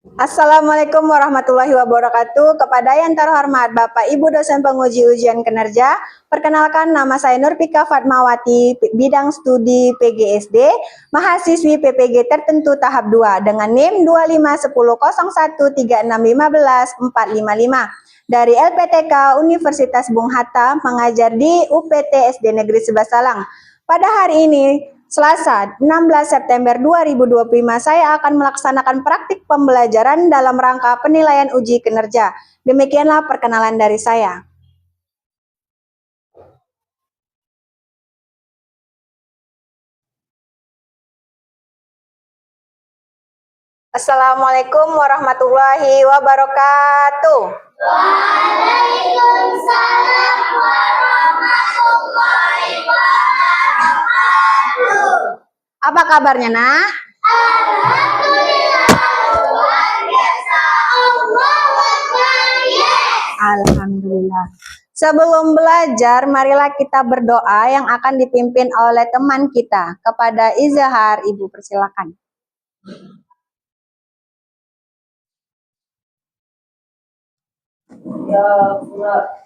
Assalamualaikum warahmatullahi wabarakatuh. Kepada yang terhormat Bapak Ibu dosen penguji ujian kinerja, perkenalkan nama saya Nurfika Fatmawati, bidang studi PGSD, mahasiswi PPG tertentu tahap 2 dengan NIM 25100136151455 dari LPTK Universitas Bung Hatta, mengajar di UPT SD Negeri 11 Salang. Pada hari ini, Selasa, 16 September 2025, saya akan melaksanakan praktik pembelajaran dalam rangka penilaian uji kinerja. Demikianlah perkenalan dari saya. Assalamualaikum warahmatullahi wabarakatuh. Waalaikumsalam warahmatullahi wabarakatuh. Apa kabarnya, Nak? Alhamdulillah, luar biasa. Allahu Akbar, yes. Alhamdulillah. Sebelum belajar, marilah kita berdoa yang akan dipimpin oleh teman kita. Kepada Izhar, Ibu persilakan. Ya Allah,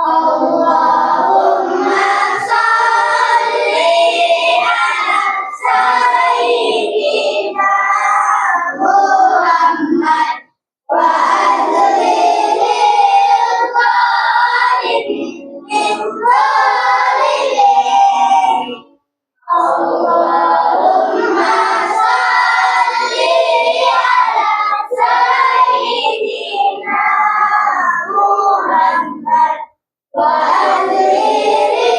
Allahumma salli ala sayyidina Muhammad wa adlilil qalimin walilin. Allahumma salli ala sayyidina Muhammad wa adlilil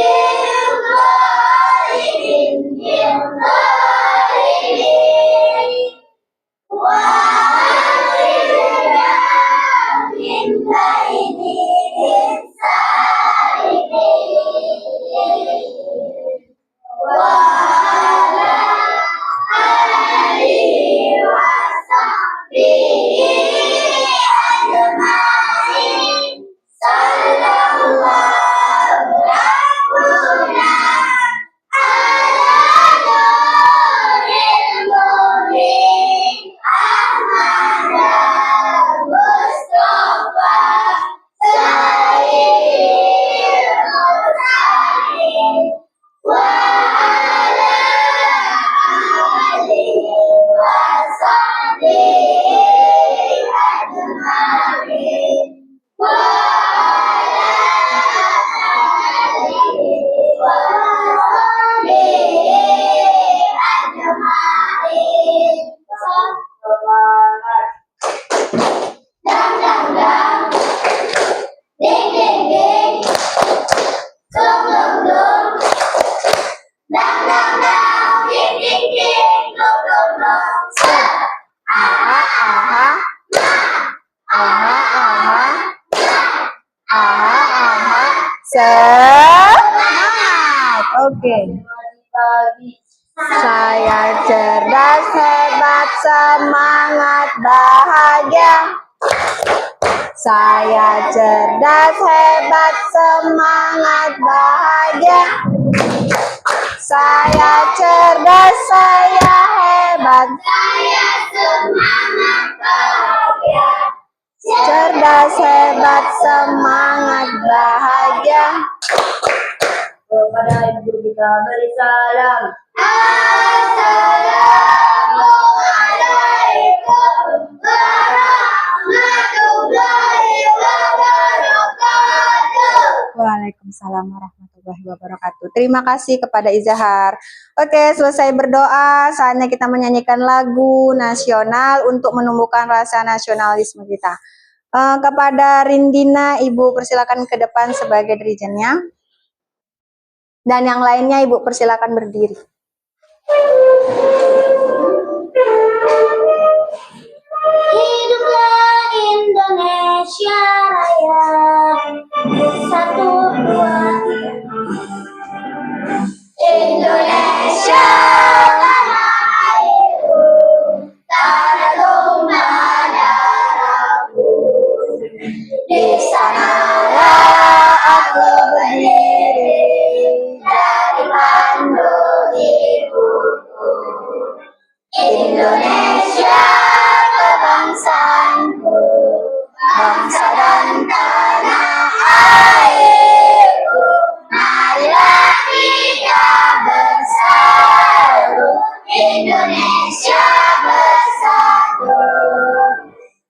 qalimin walilin. Wa akhirna min baini salihin. Wa ala alihi wa sahbihi ajma'in. Sallallahu rabbuna ala nuril mubin Ahmad Mustafa sayyidil mursalin wa ala alihi wa sahbihi ajma'in. Wa ala alihi wa sahbihi ajma'in. Dang dang dang, ding ding ding, dong dong dong. Dang dang dang, ding ding ding, dong dong dong. Aha, aha, aha, aha, aha, aha. Semangat. Oke. Saya cerdas, hebat, semangat, bahagia. Saya cerdas, hebat, semangat, bahagia. Saya cerdas, saya hebat, Saya semangat bahagia. cerdas, hebat, semangat, bahagia. kepada ibu guru kita beri salam. Assalamualaikum warahmatullahi wabarakatuh. Waalaikumsalam warahmatullahi wabarakatuh. Terima kasih kepada Izahar. Oke, selesai berdoa, saatnya kita menyanyikan lagu nasional untuk menumbuhkan rasa nasionalisme kita. Kepada Rindina, Ibu persilakan ke depan sebagai dirijennya. Dan yang lainnya Ibu persilakan berdiri. Hiduplah Indonesia Raya. 1, 2, 3. Indonesia tanah airku, tanah tumpah darahku. Di sanalah aku berdiri, jadi pandu ibuku. Indonesia kebangsaanku, bangsa dan tanah airku. Marilah kita bersatu, Indonesia bersatu.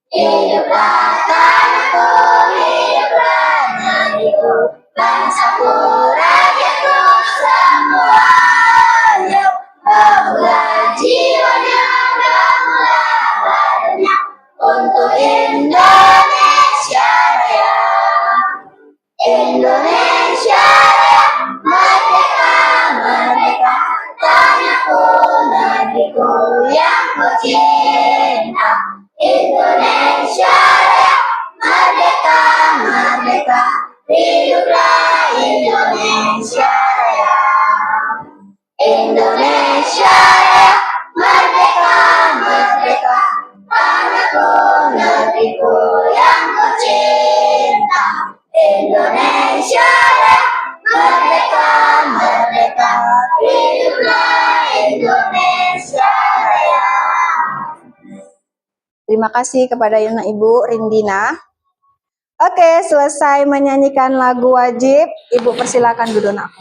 Hiduplah tanahku, hiduplah negeriku, bangsaku, rakyatku semuanya. Bangunlah jiwanya, bangunlah badannya untuk Indonesia Raya. Indonesia Raya, merdeka, merdeka, tanahku, negeriku yang ku cinta. Indonesia Raya, merdeka, merdeka, hiduplah Indonesia Raya. Indonesia Raya, merdeka, merdeka, tanahku, negeriku yang ku cinta. Indonesia Raya, merdeka, merdeka, hiduplah Indonesia Raya. Terima kasih kepada Ibu Rindina. Oke, selesai menyanyikan lagu wajib, Ibu persilakan duduk nak.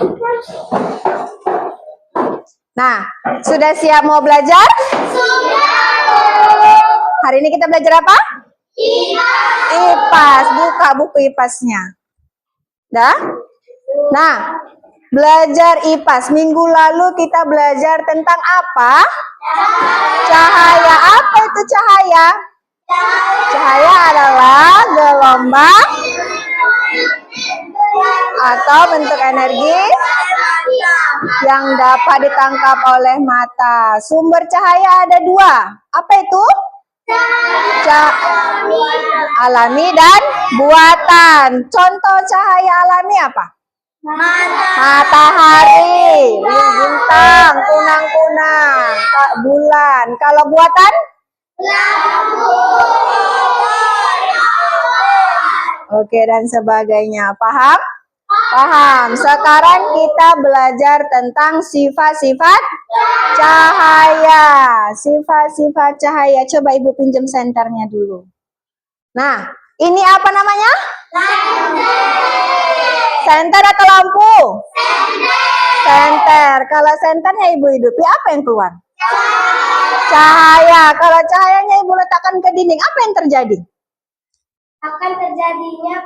Nah, sudah siap mau belajar? Sudah. Hari ini kita belajar apa? IPAS. Buka buku IPAS-nya. Dah? Nah, belajar IPAS. Minggu lalu kita belajar tentang apa? Cahaya. Apa itu cahaya? Cahaya adalah gelombang atau bentuk energi yang dapat ditangkap oleh mata. Sumber cahaya ada dua. Apa itu? Alami dan buatan. Contoh cahaya alami apa? Matahari, bintang, kunang-kunang, bulan. Kalau buatan? Oke, dan sebagainya. Paham? Paham. Sekarang kita belajar tentang sifat-sifat cahaya. Sifat-sifat cahaya. Coba Ibu pinjam senternya dulu. Nah, ini apa namanya? Senter atau lampu? Senter. Kalau senternya Ibu hidupi, apa yang keluar? Cahaya. Kalau cahayanya Ibu letakkan ke dinding, apa yang terjadi? Akan terjadinya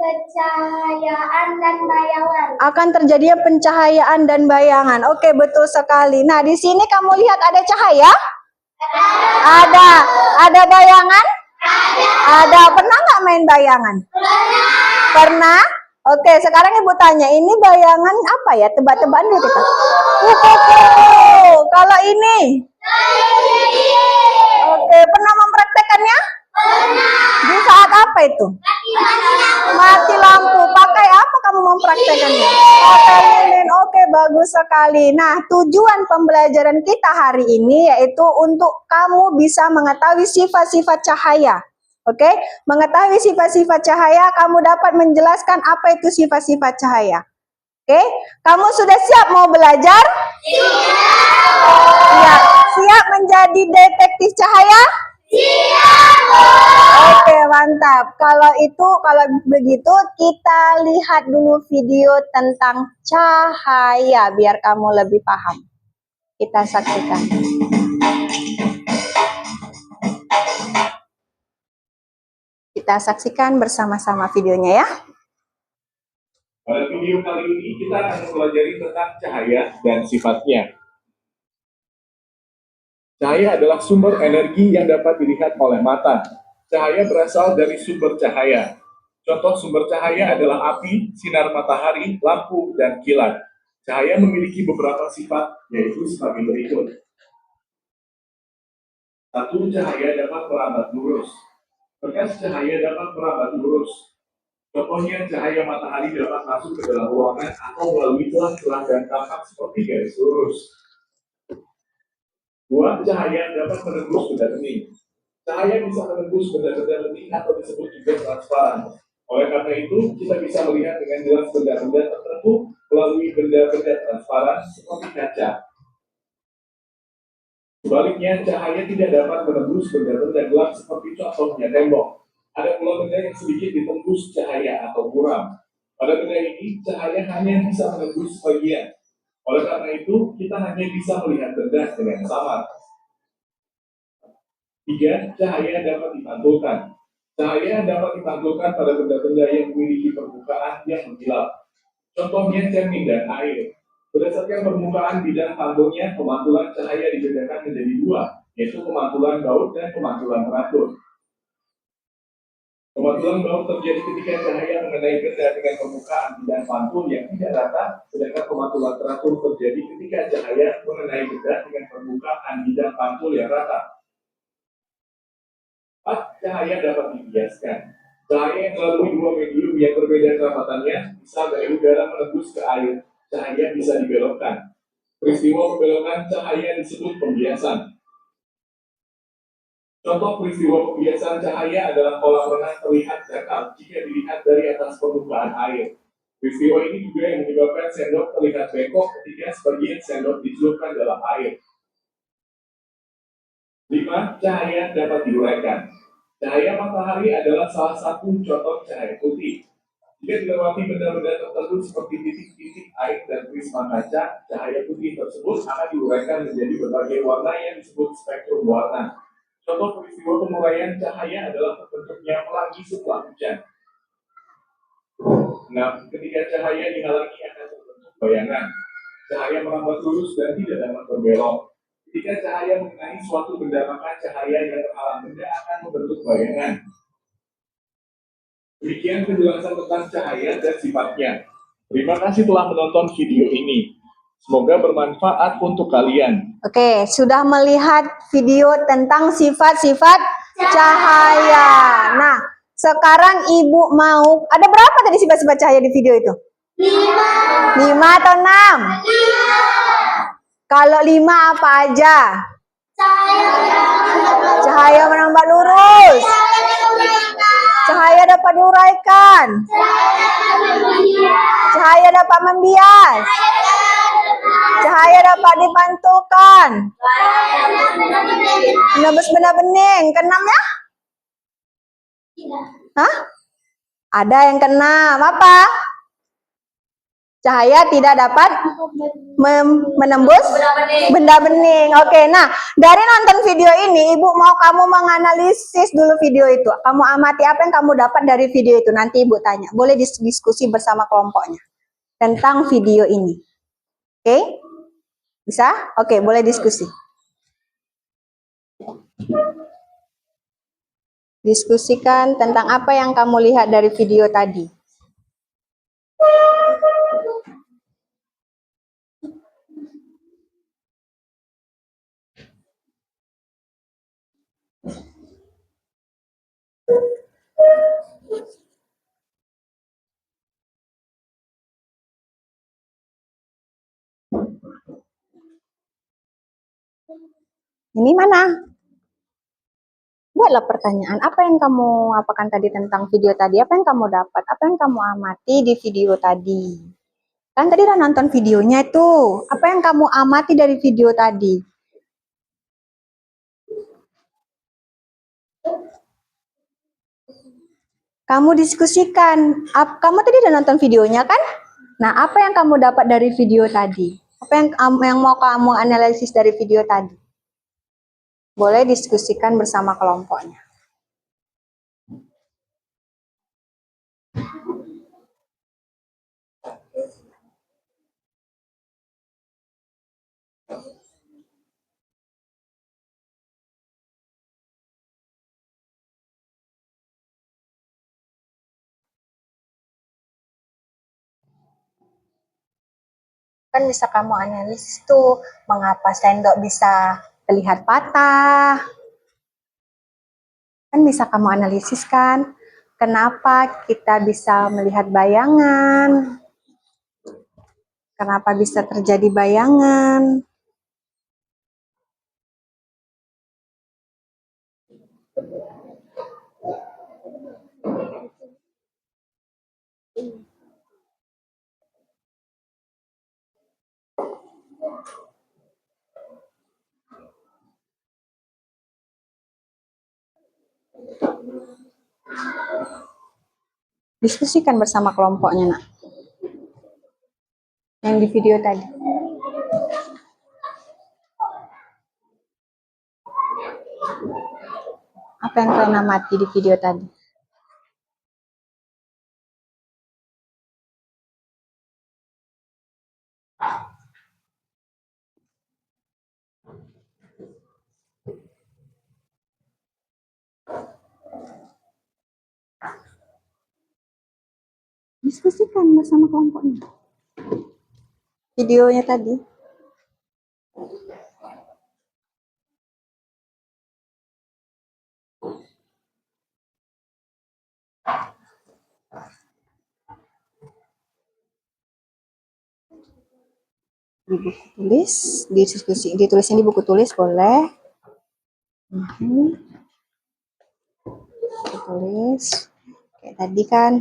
pencahayaan dan bayangan. Akan terjadinya pencahayaan dan bayangan. Oke, betul sekali. Nah, di sini kamu lihat ada cahaya? Ada. Ada bayangan? Ada. Pernah nggak main bayangan? Pernah. Oke, sekarang Ibu tanya, ini bayangan apa ya? Tebak-tebakan dulu kita. Kalau ini? Oke, pernah mempraktekannya? Di saat apa itu? Mati lampu. Pakai apa kamu mempraktekannya? Pakai lilin. Oke, bagus sekali. Nah, tujuan pembelajaran kita hari ini yaitu untuk kamu bisa mengetahui sifat-sifat cahaya. Oke, mengetahui sifat-sifat cahaya, kamu dapat menjelaskan apa itu sifat-sifat cahaya. Oke, kamu sudah siap mau belajar? Siap. Siap menjadi detektif cahaya? Oke, mantap. Kalau begitu kita lihat dulu video tentang cahaya biar kamu lebih paham. Kita saksikan. Kita saksikan bersama-sama videonya ya. Pada video kali ini kita akan mempelajari tentang cahaya dan sifatnya. Cahaya adalah sumber energi yang dapat dilihat oleh mata. Cahaya berasal dari sumber cahaya. Contoh sumber cahaya adalah api, sinar matahari, lampu, dan kilat. Cahaya memiliki beberapa sifat, yaitu sebagai berikut. 1. Cahaya dapat merambat lurus. Berkas cahaya dapat merambat lurus. Contohnya, cahaya matahari dapat masuk ke dalam ruangan atau melalui celah-celah dan tampak seperti garis lurus. 2. Cahaya dapat menembus benda bening. Cahaya bisa menembus benda-benda bening atau disebut juga transparan. Oleh karena itu, kita bisa melihat dengan jelas benda-benda tertentu melalui benda-benda transparan seperti kaca. Sebaliknya, cahaya tidak dapat menembus benda-benda gelap seperti contohnya tembok. Ada pula benda yang sedikit ditembus cahaya atau buram. Pada benda ini, cahaya hanya bisa menembus sebagian. Oleh karena itu, kita hanya bisa melihat benda dengan samar. 3. Cahaya dapat dipantulkan. Cahaya dapat dipantulkan pada benda-benda yang memiliki permukaan yang mengkilap. Contohnya cermin dan air. Berdasarkan permukaan bidang pantulnya, pemantulan cahaya dibedakan menjadi dua, yaitu pemantulan baut dan pemantulan teratur. Pemantulan baut terjadi ketika cahaya mengenai benda dengan permukaan bidang pantul yang tidak rata, sedangkan pemantulan teratur terjadi ketika cahaya mengenai benda dengan permukaan bidang pantul yang rata. 4. Cahaya dapat dibiaskan. Cahaya yang melalui dua medium yang berbeda kerapatannya, misal dari udara menembus ke air, cahaya bisa dibelokkan. Peristiwa pembelokan cahaya disebut pembiasan. Contoh peristiwa pembiasan cahaya adalah kolam renang terlihat dangkal jika dilihat dari atas permukaan air. Peristiwa ini juga yang menyebabkan sendok terlihat bengkok ketika sebagian sendok dicelupkan dalam air. 5. Cahaya dapat diuraikan. Cahaya matahari adalah salah satu contoh cahaya putih. Jika dilewati benda-benda tertentu seperti titik-titik air dan prisma kaca, cahaya putih tersebut akan diuraikan menjadi berbagai warna yang disebut spektrum warna. Contoh peristiwa penguraian cahaya adalah terbentuknya pelangi setelah hujan. Nah, ketika cahaya dihalangi akan terbentuk bayangan. Cahaya merambat lurus dan tidak dapat berbelok. Ketika cahaya mengenai suatu benda, maka cahaya yang terhalang benda akan membentuk bayangan. Demikian penjelasan tentang cahaya dan sifatnya. Terima kasih telah menonton video ini. Semoga bermanfaat untuk kalian. Oke, sudah melihat video tentang sifat-sifat cahaya. Nah, sekarang Ibu mau, ada berapa tadi sifat-sifat cahaya di video itu? 5 atau 6? Kalau 5 apa aja? Cahaya menambah lurus. Cahaya dapat diuraikan. Cahaya dapat membias. Cahaya dapat dipantulkan. Menembus benda bening. Keenam ya? Hah? Ada yang keenam. Apa? Cahaya tidak dapat menembus benda bening. Oke, nah dari nonton video ini, Ibu mau kamu menganalisis dulu video itu. Kamu amati apa yang kamu dapat dari video itu. Nanti Ibu tanya. Boleh diskusi bersama kelompoknya tentang video ini. Oke? Bisa? Oke, boleh diskusi. Diskusikan tentang apa yang kamu lihat dari video tadi. Ini mana? Buatlah pertanyaan. Apa yang kamu apakan tadi tentang video tadi? Apa yang kamu dapat? Apa yang kamu amati di video tadi? Kan tadi udah nonton videonya itu. Apa yang kamu amati dari video tadi? Kamu diskusikan. Kamu tadi udah nonton videonya kan? Nah, apa yang kamu dapat dari video tadi? Apa yang mau kamu analisis dari video tadi? Boleh diskusikan bersama kelompoknya. Kan bisa kamu analisis tuh, mengapa sendok bisa terlihat patah. Kan bisa kamu analisis kan, kenapa kita bisa melihat bayangan. Kenapa bisa terjadi bayangan. Diskusikan bersama kelompoknya, nak. Yang di video tadi. Apa yang kalian amati di video tadi? Diskusikan bersama kelompoknya. Videonya tadi. Di buku tulis, ditulisnya di buku tulis boleh. Buku tulis. Kayak tadi kan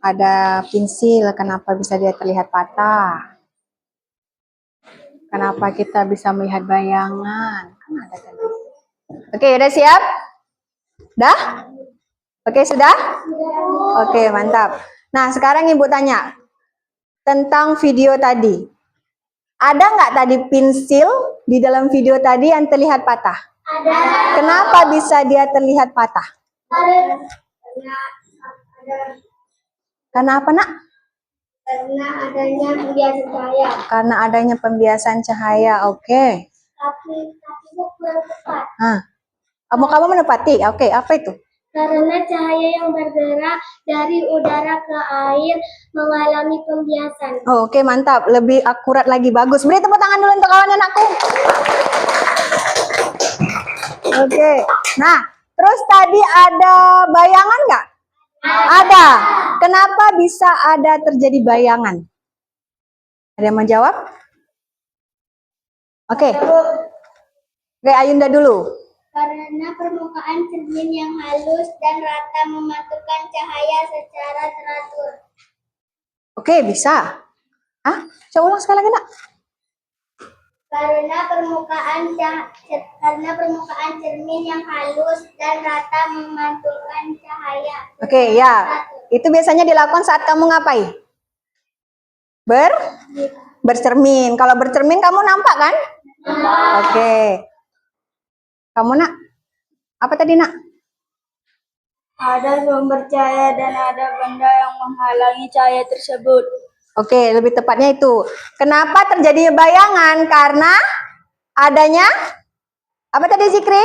ada pensil, kenapa bisa dia terlihat patah? Kenapa kita bisa melihat bayangan? Kan ada tadi. Oke, udah siap? Dah? Oke, sudah? Oke, mantap. Nah, sekarang Ibu tanya tentang video tadi. Ada nggak tadi pensil di dalam video tadi yang terlihat patah? Ada. Kenapa bisa dia terlihat patah? Ada. Karena apa, nak? Karena adanya pembiasan cahaya. Karena adanya pembiasan cahaya. Oke. Tapi kurang tepat. Kamu menepati. Oke, apa itu? Karena cahaya yang bergerak dari udara ke air mengalami pembiasan. Oh, oke, mantap. Lebih akurat lagi. Bagus. Beri tepuk tangan dulu untuk kawannya, anakku. Oke. Nah, terus tadi ada bayangan nggak? Ada. Kenapa bisa ada terjadi bayangan? Ada yang menjawab? Oke. Oke, Ayunda dulu. Karena permukaan cermin yang halus dan rata memantulkan cahaya secara teratur. Oke, bisa. Coba ulang sekali lagi, nak. Karena permukaan cermin yang halus dan rata memantulkan cahaya. Oke, ya. Itu biasanya dilakukan saat kamu ngapain? Bercermin. Kalau bercermin kamu nampak kan? Oke. Kamu, nak? Apa tadi, nak? Ada sumber cahaya dan ada benda yang menghalangi cahaya tersebut. Oke, lebih tepatnya itu. Kenapa terjadi bayangan? Karena adanya apa tadi, Zikri?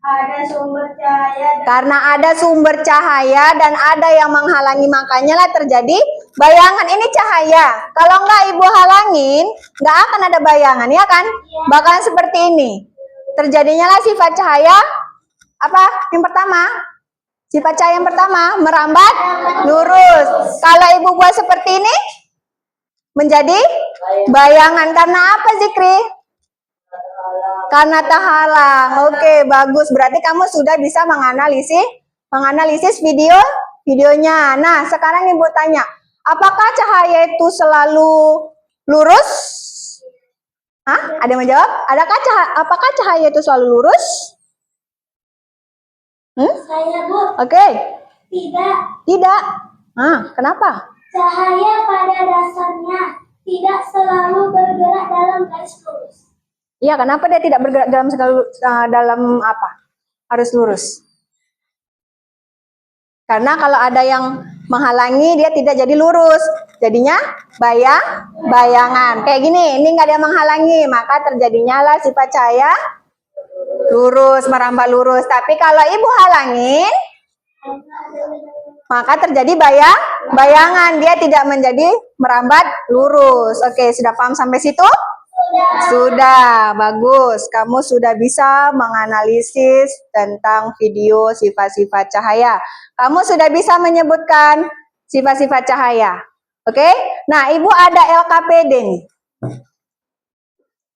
Ada sumber cahaya dan Karena ada sumber cahaya dan ada yang menghalangi, makanya lah terjadi bayangan. Ini cahaya. Kalau nggak Ibu halangin, nggak akan ada bayangan, ya kan? Bakalan seperti ini. Terjadinya lah sifat cahaya apa? Yang pertama, sifat cahaya yang pertama merambat lurus. Kalau Ibu buat seperti ini, menjadi bayangan. Karena apa, Zikri? Karena terhalang. Oke, bagus. Berarti kamu sudah bisa menganalisis videonya. Nah, sekarang Ibu tanya, apakah cahaya itu selalu lurus? Ada yang menjawab? Apakah cahaya itu selalu lurus? Saya, Bu. Oke. Tidak. Kenapa? Cahaya pada dasarnya tidak selalu bergerak dalam garis lurus. Iya, kenapa dia tidak bergerak dalam apa? Harus lurus. Karena kalau ada yang menghalangi, dia tidak jadi lurus. Jadinya bayangan. Kayak gini, ini nggak ada yang menghalangi, maka terjadinya lah sifat cahaya lurus, merambat lurus. Tapi kalau Ibu halangin, maka terjadi bayangan. Dia tidak menjadi merambat lurus. Oke, sudah paham sampai situ? Sudah, bagus. Kamu sudah bisa menganalisis tentang video sifat-sifat cahaya. Kamu sudah bisa menyebutkan sifat-sifat cahaya. Oke? Nah, Ibu ada LKPD nih.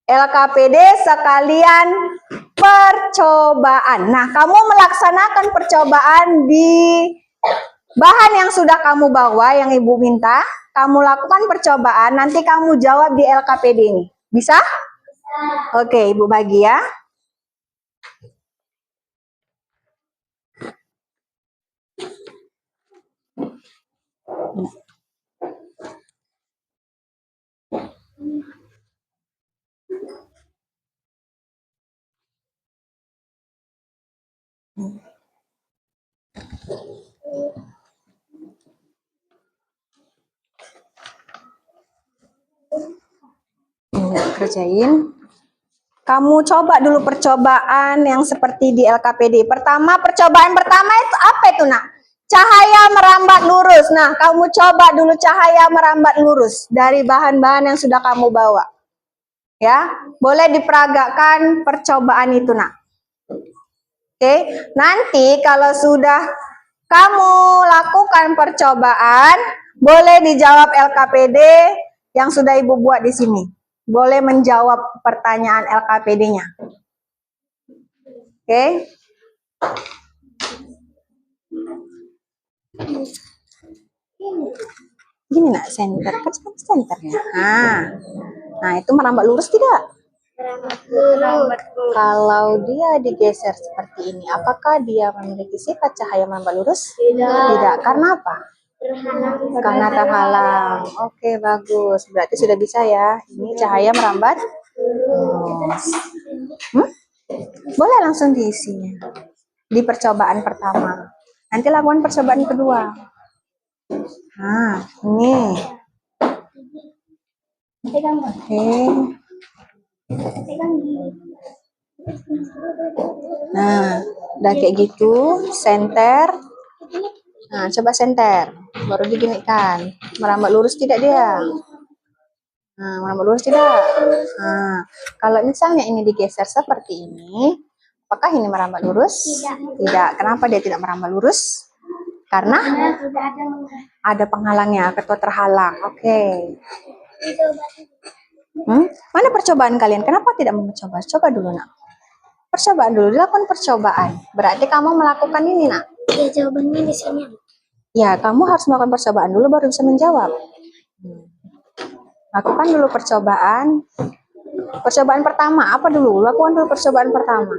LKPD sekalian percobaan. Nah, kamu melaksanakan percobaan di bahan yang sudah kamu bawa, yang Ibu minta. Kamu lakukan percobaan, nanti kamu jawab di LKPD ini. Bisa? Oke, Ibu bagi ya. Kerjain. Kamu coba dulu percobaan yang seperti di LKPD. Percobaan pertama itu apa itu, Nak? Cahaya merambat lurus. Nah, kamu coba dulu cahaya merambat lurus dari bahan-bahan yang sudah kamu bawa. Ya, boleh diperagakan percobaan itu, Nak. Oke, nanti kalau sudah kamu lakukan percobaan, boleh dijawab LKPD yang sudah Ibu buat di sini. Boleh menjawab pertanyaan LKPD-nya. Oke. Gini nak, center kan senternya. Nah itu merambat lurus tidak? Kalau dia digeser seperti ini, apakah dia memiliki sifat cahaya merambat lurus? Tidak. Karena apa? Karena terhalang. Oke, bagus. Berarti sudah bisa ya. Ini cahaya merambat lurus. Boleh langsung diisinya. Di percobaan pertama. Nanti lakukan percobaan kedua. Nah, ini. Oke. Nah, udah kayak gitu, senter. Nah, coba senter, baru diginikan. Merambat lurus tidak dia? Nah, merambat lurus tidak? Nah, kalau misalnya ini digeser seperti ini, apakah ini merambat lurus? Tidak. Kenapa dia tidak merambat lurus? Karena ada penghalangnya, ketua terhalang. Oke. Mana percobaan kalian? Kenapa tidak mau mencoba? Coba dulu, Nak. Percobaan dulu, dilakukan percobaan. Berarti kamu melakukan ini, Nak. Ya, jawabannya di sini. Ya, kamu harus melakukan percobaan dulu baru bisa menjawab. Lakukan dulu percobaan. Percobaan pertama, apa dulu? Lakukan dulu percobaan pertama.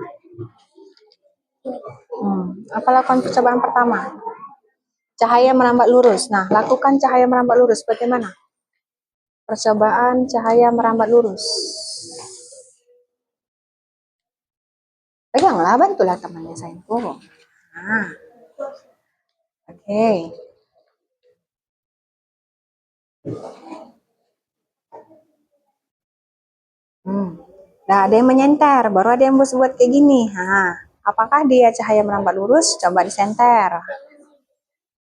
Apa lakukan percobaan pertama? Cahaya merambat lurus. Nah, lakukan cahaya merambat lurus. Bagaimana? Percobaan cahaya merambat lurus. Peganglah, bantulah temannya sayangku. Nah. Oke. Nah, ada yang menyenter, baru ada yang buat kayak gini. Apakah dia cahaya merambat lurus? Coba disenter.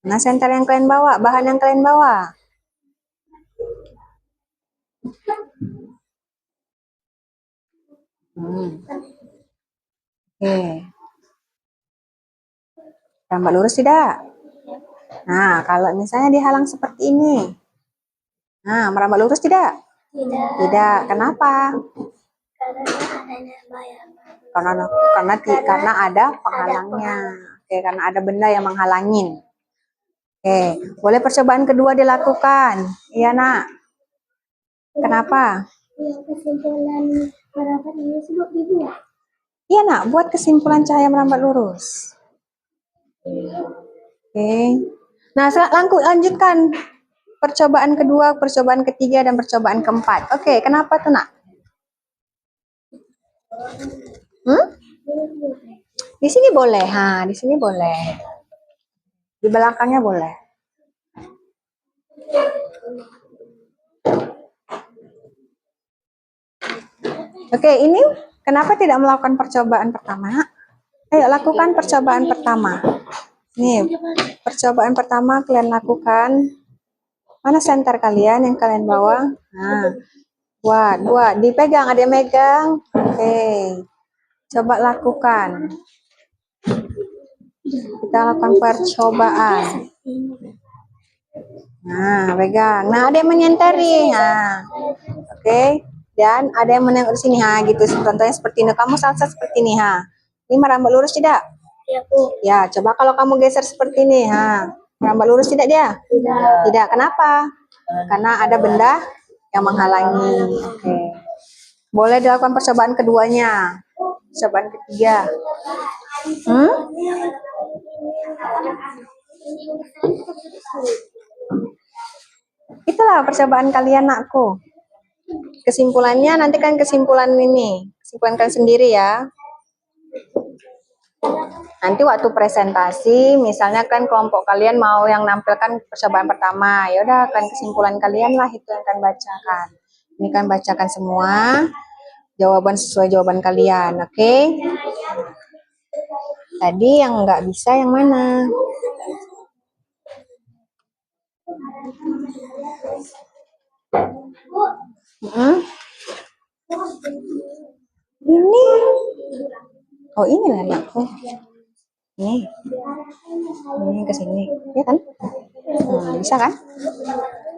Nah, senter yang kalian bawa, bahan yang kalian bawa. Oke. Merambat lurus tidak? Nah, kalau misalnya dihalang seperti ini. Nah, merambat lurus tidak? Tidak. Tidak. Kenapa? Karena ada penghalangnya. Oke, karena ada benda yang menghalangin. Oke, boleh percobaan kedua dilakukan. Iya, Nak. Kenapa? Kesimpulan merambat lurus dibuat. Iya, Nak, buat kesimpulan cahaya merambat lurus. Oke. Nah, lanjutkan percobaan kedua, percobaan ketiga, dan percobaan keempat. Oke, kenapa tuh, Nak? Di sini boleh, di sini boleh. Di belakangnya boleh. Oke, ini kenapa tidak melakukan percobaan pertama? Ayo lakukan percobaan pertama. Nih, percobaan pertama kalian lakukan. Mana senter kalian yang kalian bawa? Nah, buat, dipegang, ada yang megang. Oke, coba lakukan. Kita lakukan percobaan. Nah, pegang. Nah, ada yang menyentari. Nah, oke. Dan ada yang menengok di sini. Ha, gitu. Contohnya seperti ini. Kamu salsa seperti ini. Ha. Ini merambak lurus tidak? Ya, Bu. Ya, coba kalau kamu geser seperti ini. Ha. Merambak lurus tidak dia? Tidak. Tidak. Kenapa? Karena ada benda yang menghalangi. Oke. Boleh dilakukan percobaan keduanya. Percobaan ketiga. Itulah percobaan kalian, nakku. Kesimpulannya nanti kan kesimpulan ini. Kesimpulan kalian sendiri ya. Nanti waktu presentasi, misalnya kan kelompok kalian mau yang nampilkan percobaan pertama, ya udah kan kesimpulan kalian lah itu yang akan bacakan. Ini kan bacakan semua jawaban sesuai jawaban kalian, oke? Tadi yang nggak bisa yang mana? Ini. Oh ini lah anakku. Ini ke sini, ya kan? Bisa kan?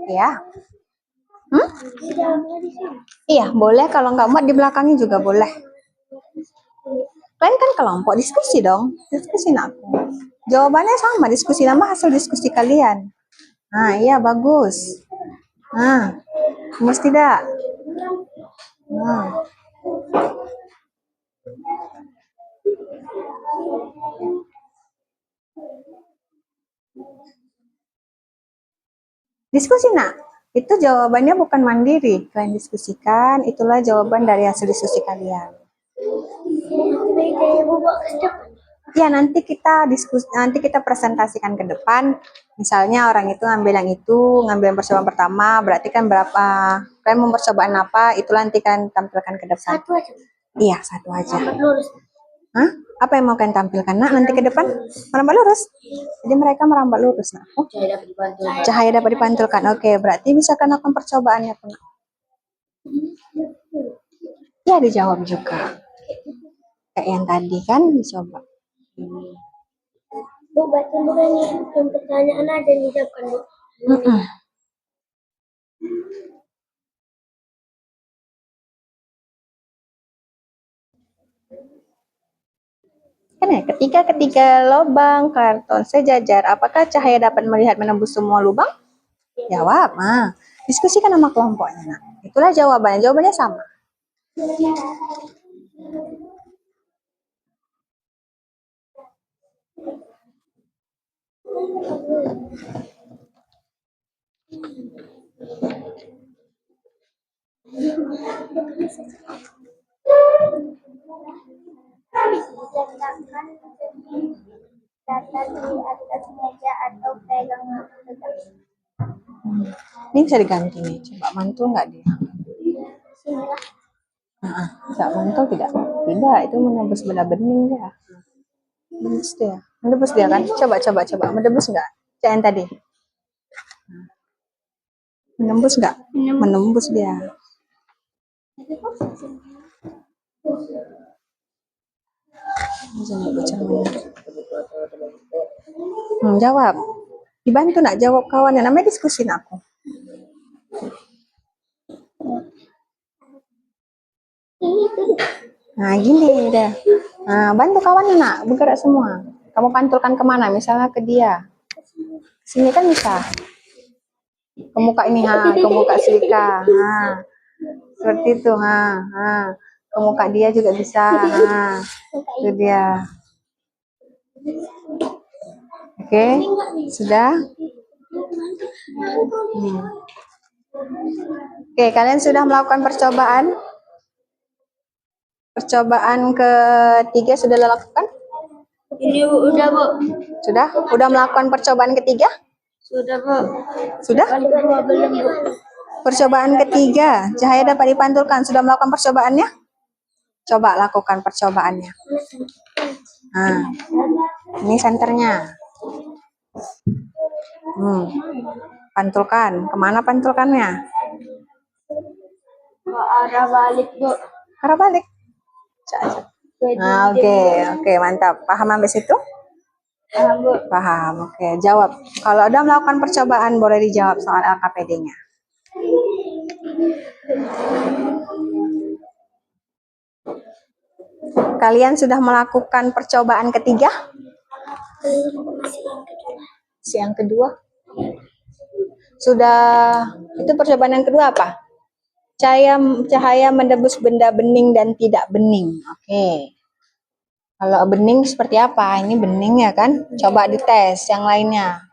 Ya. Iya, boleh. Kalau nggak muat di belakangnya juga boleh. Kalian kan kelompok diskusi dong. Diskusi nakku. Jawabannya sama, diskusi nama hasil diskusi kalian. Nah, iya bagus. Nah, gemes tidak? Nah. Diskusi nak. Itu jawabannya bukan mandiri. Kalian diskusikan, itulah jawaban dari hasil diskusi kalian. Ya, nanti kita presentasikan ke depan. Misalnya orang itu ngambil yang itu, ngambil yang percobaan pertama, berarti kan berapa? Kalian mau percobaan apa? Itu nanti kan tampilkan ke depan. Satu aja. Iya, satu aja. Lurus. Hah? Apa yang mau kalian tampilkan, nak? Nanti ke depan merambat lurus. Jadi mereka merambat lurus, nak. Oh, cahaya dapat dipantulkan. Oke, berarti bisa kan lakukan percobaannya, nak. Ya, dijawab juga. Kayak yang tadi kan dicoba. Bu, berarti bukannya yang pertanyaan aja yang dijawabkan, Bu. Kan ya, ketiga lubang karton sejajar, apakah cahaya dapat melihat menembus semua lubang? Jawab. Nah, diskusikan sama kelompoknya, nak. Itulah jawabannya. Jawabannya sama. Letakkan data di atas meja atau pegang tegak. Ini bisa diganti nih. Coba mantul nggak dia? Sinilah. Nggak mantul tidak? Tidak, itu menembus benda bening dia. Menembus dia kan? Coba. Menembus nggak? Yang tadi. Menembus nggak? Menembus dia. Jawab. Dibantu nak jawab kawannya. Namanya diskusi nak aku. Nah gini deh. Nah bantu kawannya nak. Bergerak semua. Kamu pantulkan kemana? Misalnya ke dia. Sini kan bisa. Ke muka ini, ke muka Silika. Seperti itu, ke muka dia juga bisa. Itu dia. Oke, sudah. Oke, kalian sudah melakukan percobaan? Percobaan ketiga sudah dilakukan? Ini udah, Bu. Sudah? Udah melakukan percobaan ketiga? Sudah, Bu. Sudah? Belum, Bu. Percobaan ketiga, cahaya dapat dipantulkan. Sudah melakukan percobaannya? Coba lakukan percobaannya. Nah, ini senternya. Pantulkan. Kemana pantulkannya? Ke arah balik, Bu. Arah balik. Ke Nah, oke, mantap. Paham sampai situ? paham, Bu. Paham. Oke, jawab. Kalau udah melakukan percobaan, boleh dijawab soal LKPD-nya. Kalian sudah melakukan percobaan ketiga? Yang kedua? Sudah, itu percobaan yang kedua apa? Cahaya mendebus benda bening dan tidak bening. Oke. Kalau bening seperti apa? Ini bening ya kan? Coba dites yang lainnya.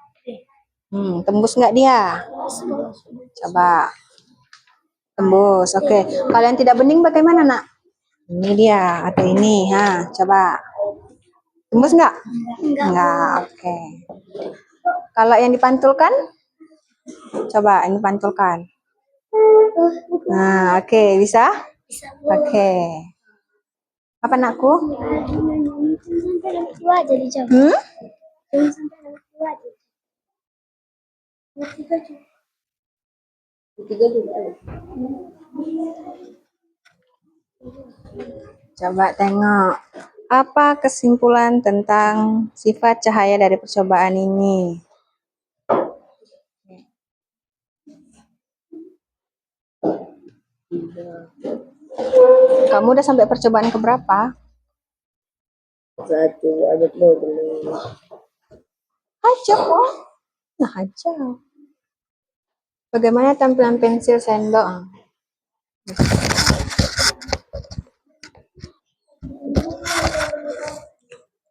Tembus nggak dia? Coba. Tembus. Oke. Kalau yang tidak bening bagaimana, Nak? Ini dia atau ini, coba. Tembus nggak? Enggak. Oke. Kalau yang dipantulkan? Coba ini pantulkan. Nah, oke, bisa? Oke. Apa anakku? Coba tengok. Apa kesimpulan tentang sifat cahaya dari percobaan ini? Kamu udah sampai percobaan keberapa? 1, ada belum. Aja kok. Nah aja. Bagaimana tampilan pensil sendok?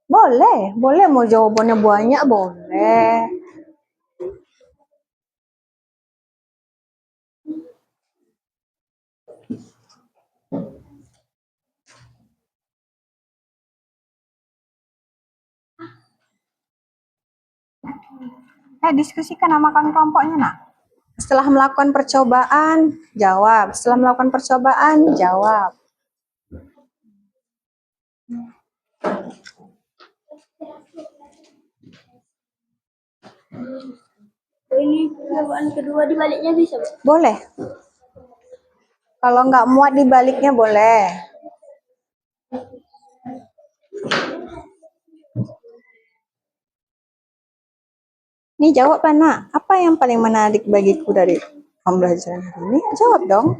Boleh mau jawabannya banyak boleh. Diskusikan sama kawan kelompoknya, Nak. Setelah melakukan percobaan, jawab. Setelah melakukan percobaan, jawab. Ini percobaan kedua dibaliknya bisa, Bu? Boleh. Kalau nggak muat dibaliknya boleh. Nih jawab, Nak. Apa yang paling menarik bagiku dari pembelajaran hari ini? Jawab dong.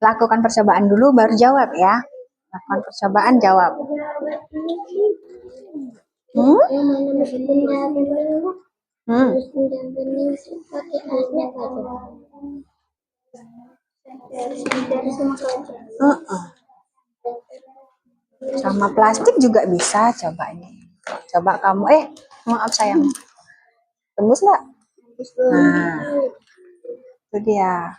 Lakukan percobaan dulu baru jawab ya. Lakukan percobaan jawab. Yang mana benda bening? Benda bening pakai alatnya apa tuh? Dari semua kaca. Sama plastik juga bisa. Coba ini. Coba kamu. Maaf sayang. Tembus nggak? Nah, itu dia.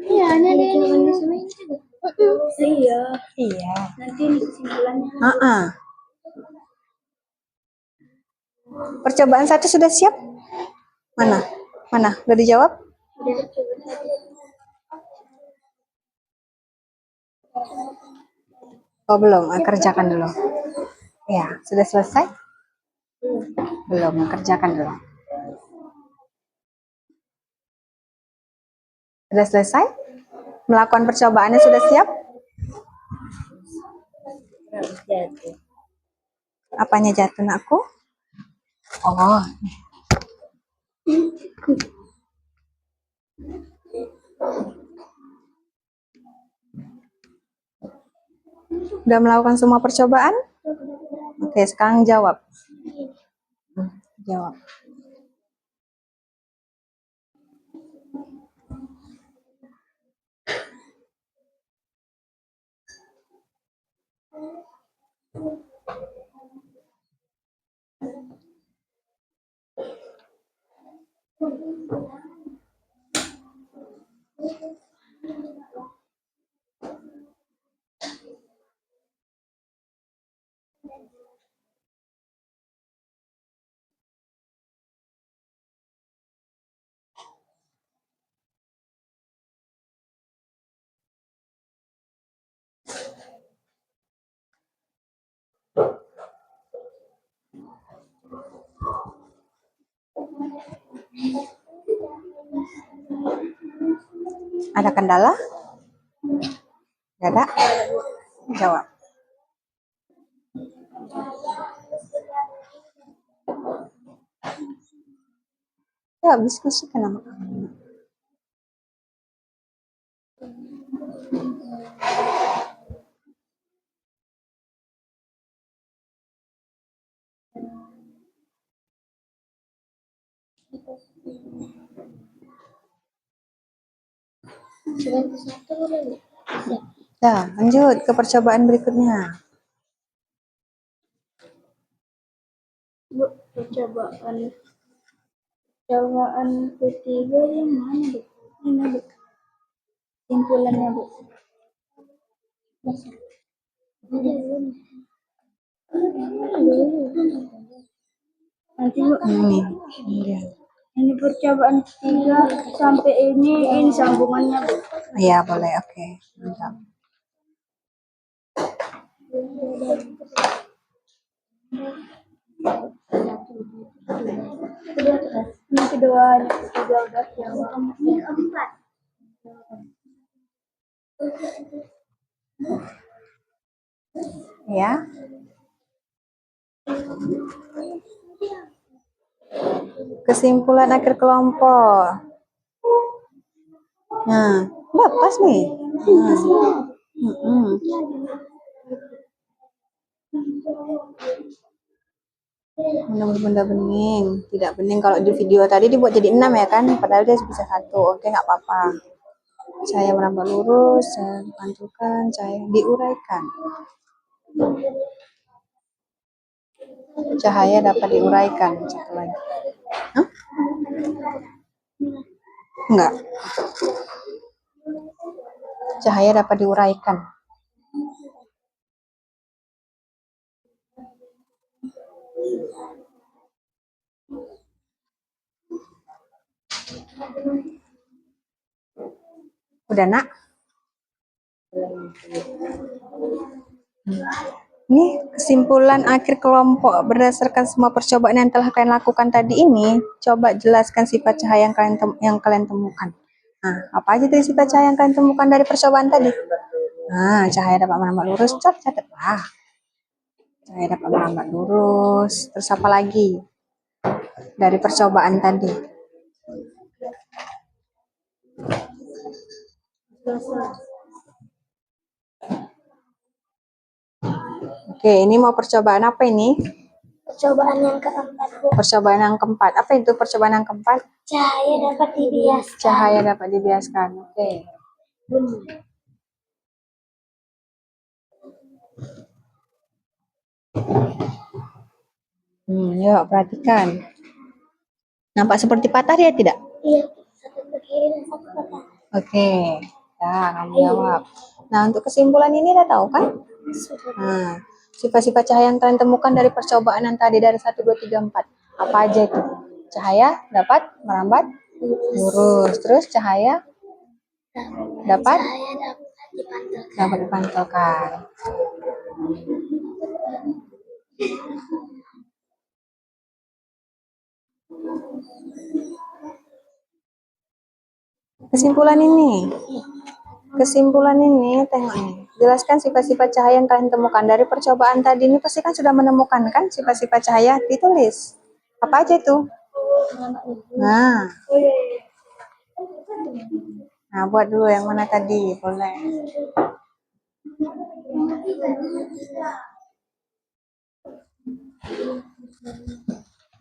Iya, ini ada ini sama ini juga. Iya. Nanti ini kesimpulannya. Percobaan 1 sudah siap? Mana? Udah dijawab? Udah coba tadi. Oh belum, kerjakan dulu. Ya, sudah selesai? Belum, kerjakan dulu. Sudah selesai? Melakukan percobaannya sudah siap? Jatuh. Apanya jatuh, Nakku? Oh. Udah melakukan semua percobaan? Oke, sekarang jawab. Jawab. Ada kendala? Gak ada? Jawab. Ya, diskusikan sama kamu. Ya, lanjut ke percobaan berikutnya. Bu, percobaan ketiga yang mana, Bu? Ini, Bu. Simpulannya, Bu. Nanti, Bu. Ini dia. Ini percobaan ketiga sampai ini sambungannya, Bu. Iya, boleh. Oke. Mantap. Ini kedua, ketiga udah yang keempat. Ya. Kesimpulan akhir kelompok. Nah, lepas nih. Benda bening, tidak bening. Kalau di video tadi dibuat jadi 6 ya kan, padahal dia bisa 1. Oke, nggak apa-apa. Cahaya merambat lurus, cahaya dipantulkan, cahaya diuraikan. Cahaya dapat diuraikan. Satu lagi. Hah? Enggak. Cahaya dapat diuraikan. Udah, Nak? Ini kesimpulan akhir kelompok berdasarkan semua percobaan yang telah kalian lakukan tadi ini. Coba jelaskan sifat cahaya yang kalian temukan. Nah, apa aja tadi sifat cahaya yang kalian temukan dari percobaan tadi? Nah, cahaya dapat merambat lurus, catatlah. Cahaya dapat merambat lurus. Terus apa lagi dari percobaan tadi? Oke, ini mau percobaan apa ini? Percobaan yang keempat, Bu. Percobaan yang keempat. Apa itu percobaan yang keempat? Cahaya dapat dibiaskan. Cahaya dapat dibiaskan. Oke. Yuk perhatikan. Nampak seperti patah dia tidak? Iya, satu ke kiri dan satu ke kanan. Oke. Ya, kamu jawab. Nah, untuk kesimpulan ini udah tahu kan? Nah, sifat-sifat cahaya yang kalian temukan dari percobaan yang tadi dari 1, 2, 3, 4. Apa aja itu? Cahaya dapat merambat lurus. Terus cahaya dapat dipantulkan. Kesimpulan ini, tengok nih. Jelaskan sifat-sifat cahaya yang kalian temukan dari percobaan tadi ini. Pasti kan sudah menemukan kan sifat-sifat cahaya, ditulis. Apa aja itu? Nah, Nah, buat dulu yang mana tadi, boleh.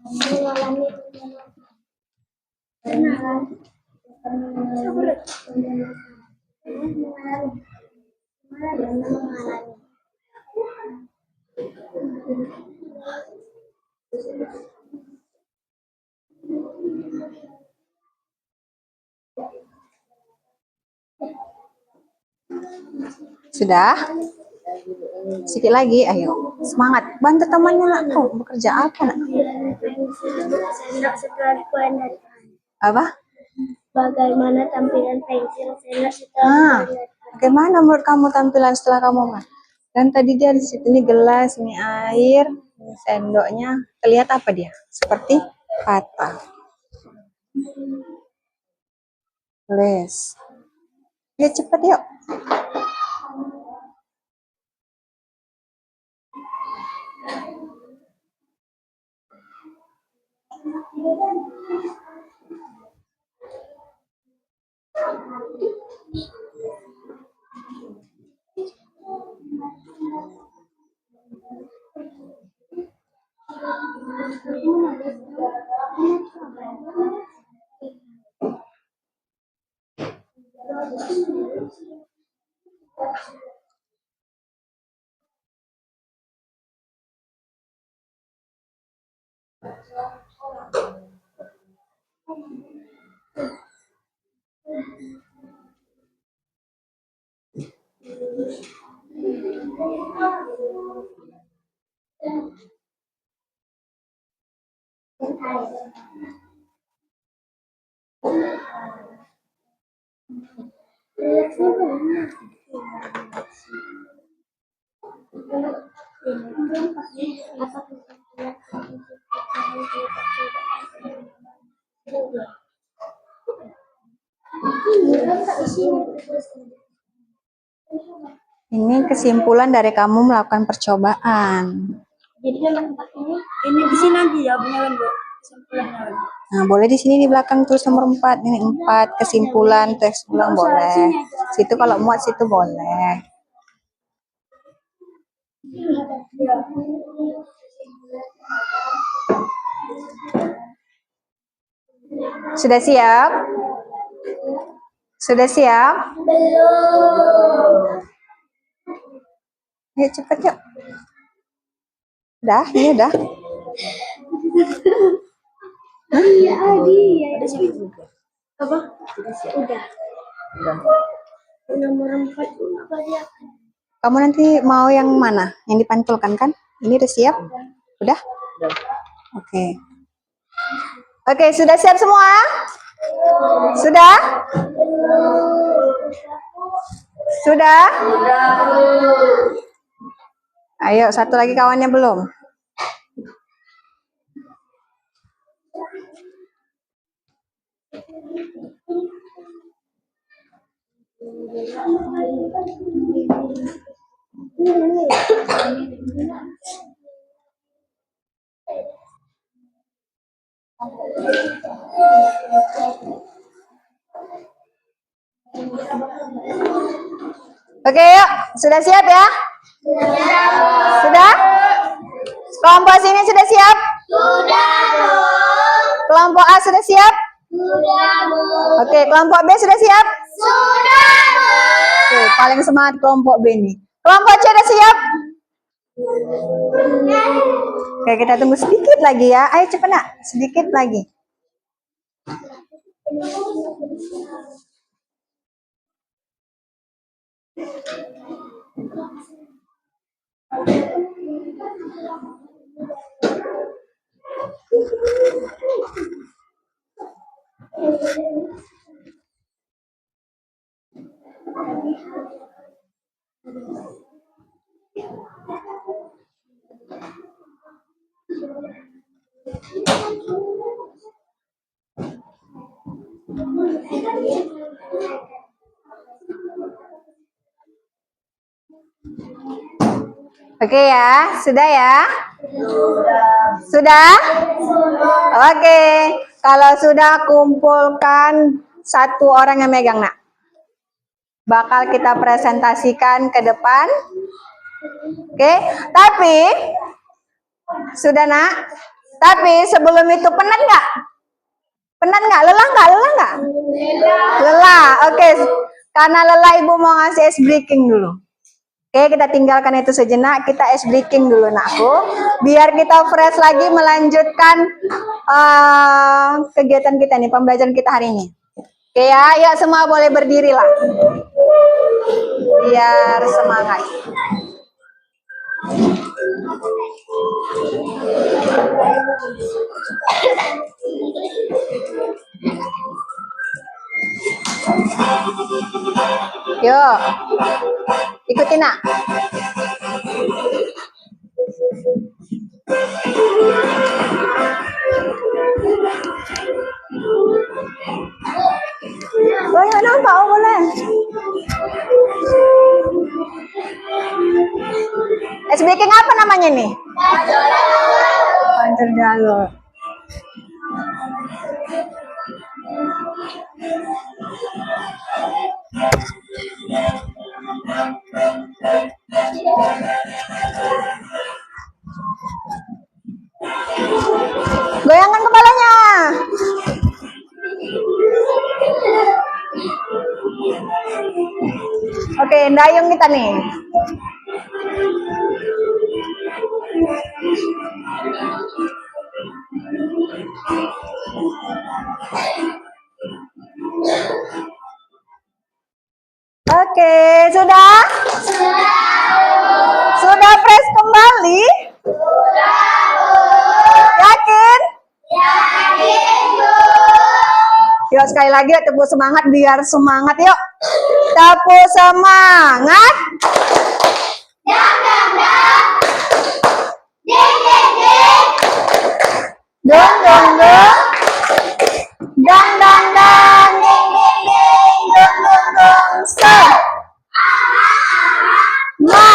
Mengalami pernah mengalami. Sudah? Sedikit lagi, ayo. Semangat. Bantu temannya nak. Kau bekerja apa nak? Sendok setelah kuandalkan. Apa? Bagaimana tampilan pensil sendok setelah Ah, kuandalkan? bagaimana menurut kamu tampilan setelah kamu kan? Dan tadi dia di situ, ini gelas, ini air, ini sendoknya. Terlihat apa dia? Seperti patah. Tulis. Ya cepat yuk. Ini kesimpulan dari kamu melakukan percobaan. Jadi dalam tempat ini Ini di sini nanti ya punya lembut. Kesimpulannya lagi. Nah, boleh di sini di belakang tulis nomor 4. Ini 4 kesimpulan, teks ulang boleh. Situ kalau muat situ boleh. Sudah siap? Sudah siap? belum. Ayo cepet yuk. Udah, ini udah. Iya, Adi. Apa? Udah. Nomor 4 apa dia? Kamu nanti mau yang mana? Yang dipantulkan kan? Ini udah siap? Udah? Oke. Oke, sudah siap semua? Sudah? Sudah? Ayo, satu lagi kawannya belum. Oke, yuk. Sudah siap ya? Sudah? Kelompok sini sudah siap? Sudah, Bu. Kelompok A sudah siap? Sudah, Bu. Oke, kelompok B sudah siap? Sudah, Bu. Oke, paling semangat kelompok B nih. Kelompok C sudah siap? Oke, kita tunggu sedikit lagi ya. Ayo cepat nak, sedikit lagi. Oke ya, sudah ya? Sudah. Oke, kalau sudah kumpulkan satu orang yang megang, nak. Bakal kita presentasikan ke depan. Oke, tapi sudah, nak. Tapi sebelum itu penat nggak? Penat nggak? Lelah nggak? Lelah nggak? Lelah. Oke, karena lelah ibu mau ngasih ice breaking dulu. Oke, kita tinggalkan itu sejenak. Kita ice breaking dulu, nakku. Biar kita fresh lagi melanjutkan kegiatan kita nih, pembelajaran kita hari ini. Oke ya, yuk semua boleh berdiri lah. Biar semangat. Yuk, ikutin, nak. Boleh nampak, oh boleh. Es baking apa namanya nih? Pancer jalur. Goyangkan kepalanya. Oke, dayung kita nih. Oke, sudah? Sudah fresh kembali? Yakin? Yuk sekali lagi tepuk semangat biar semangat yuk. Tepuk semangat. Dong dong dong. Dang dang dang. Ding ding ding. Dong dong dong. Se. Ma.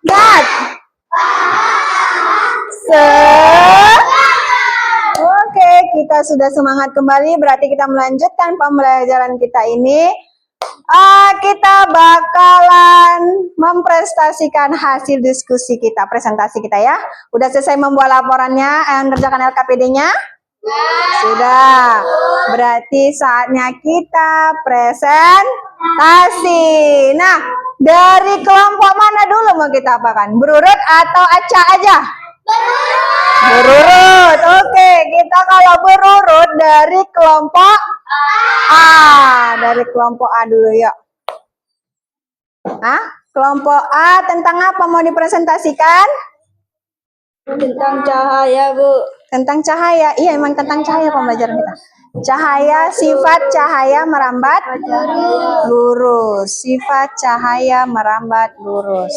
Gat. Se. Oke, kita sudah semangat kembali. Berarti kita melanjutkan pembelajaran kita ini. Kita bakalan mempresentasikan hasil diskusi kita, presentasi kita ya. Udah selesai membuat laporannya, mengerjakan LKPD-nya? Sudah. Berarti saatnya kita presentasi. Nah, dari kelompok mana dulu mau kita apakan? Berurut atau acak aja? Berurut. Oke, kita kalau berurut dari kelompok A. Dari kelompok A dulu yuk. Kelompok A tentang apa mau dipresentasikan? Tentang cahaya, Bu. Tentang cahaya. Iya, emang tentang cahaya pembelajaran kita. Cahaya, sifat cahaya merambat lurus. Sifat cahaya merambat lurus.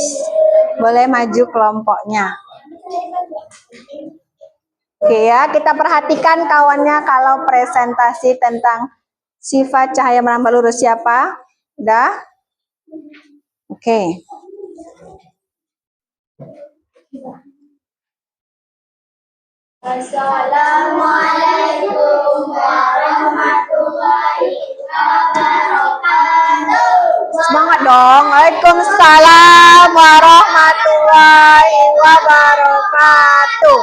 Boleh maju kelompoknya. Oke ya, kita perhatikan kawannya kalau presentasi tentang sifat cahaya merambat lurus siapa? Udah? Oke. Assalamualaikum warahmatullahi wabarakatuh. Semangat dong. Waalaikumsalam warahmatullahi wabarakatuh.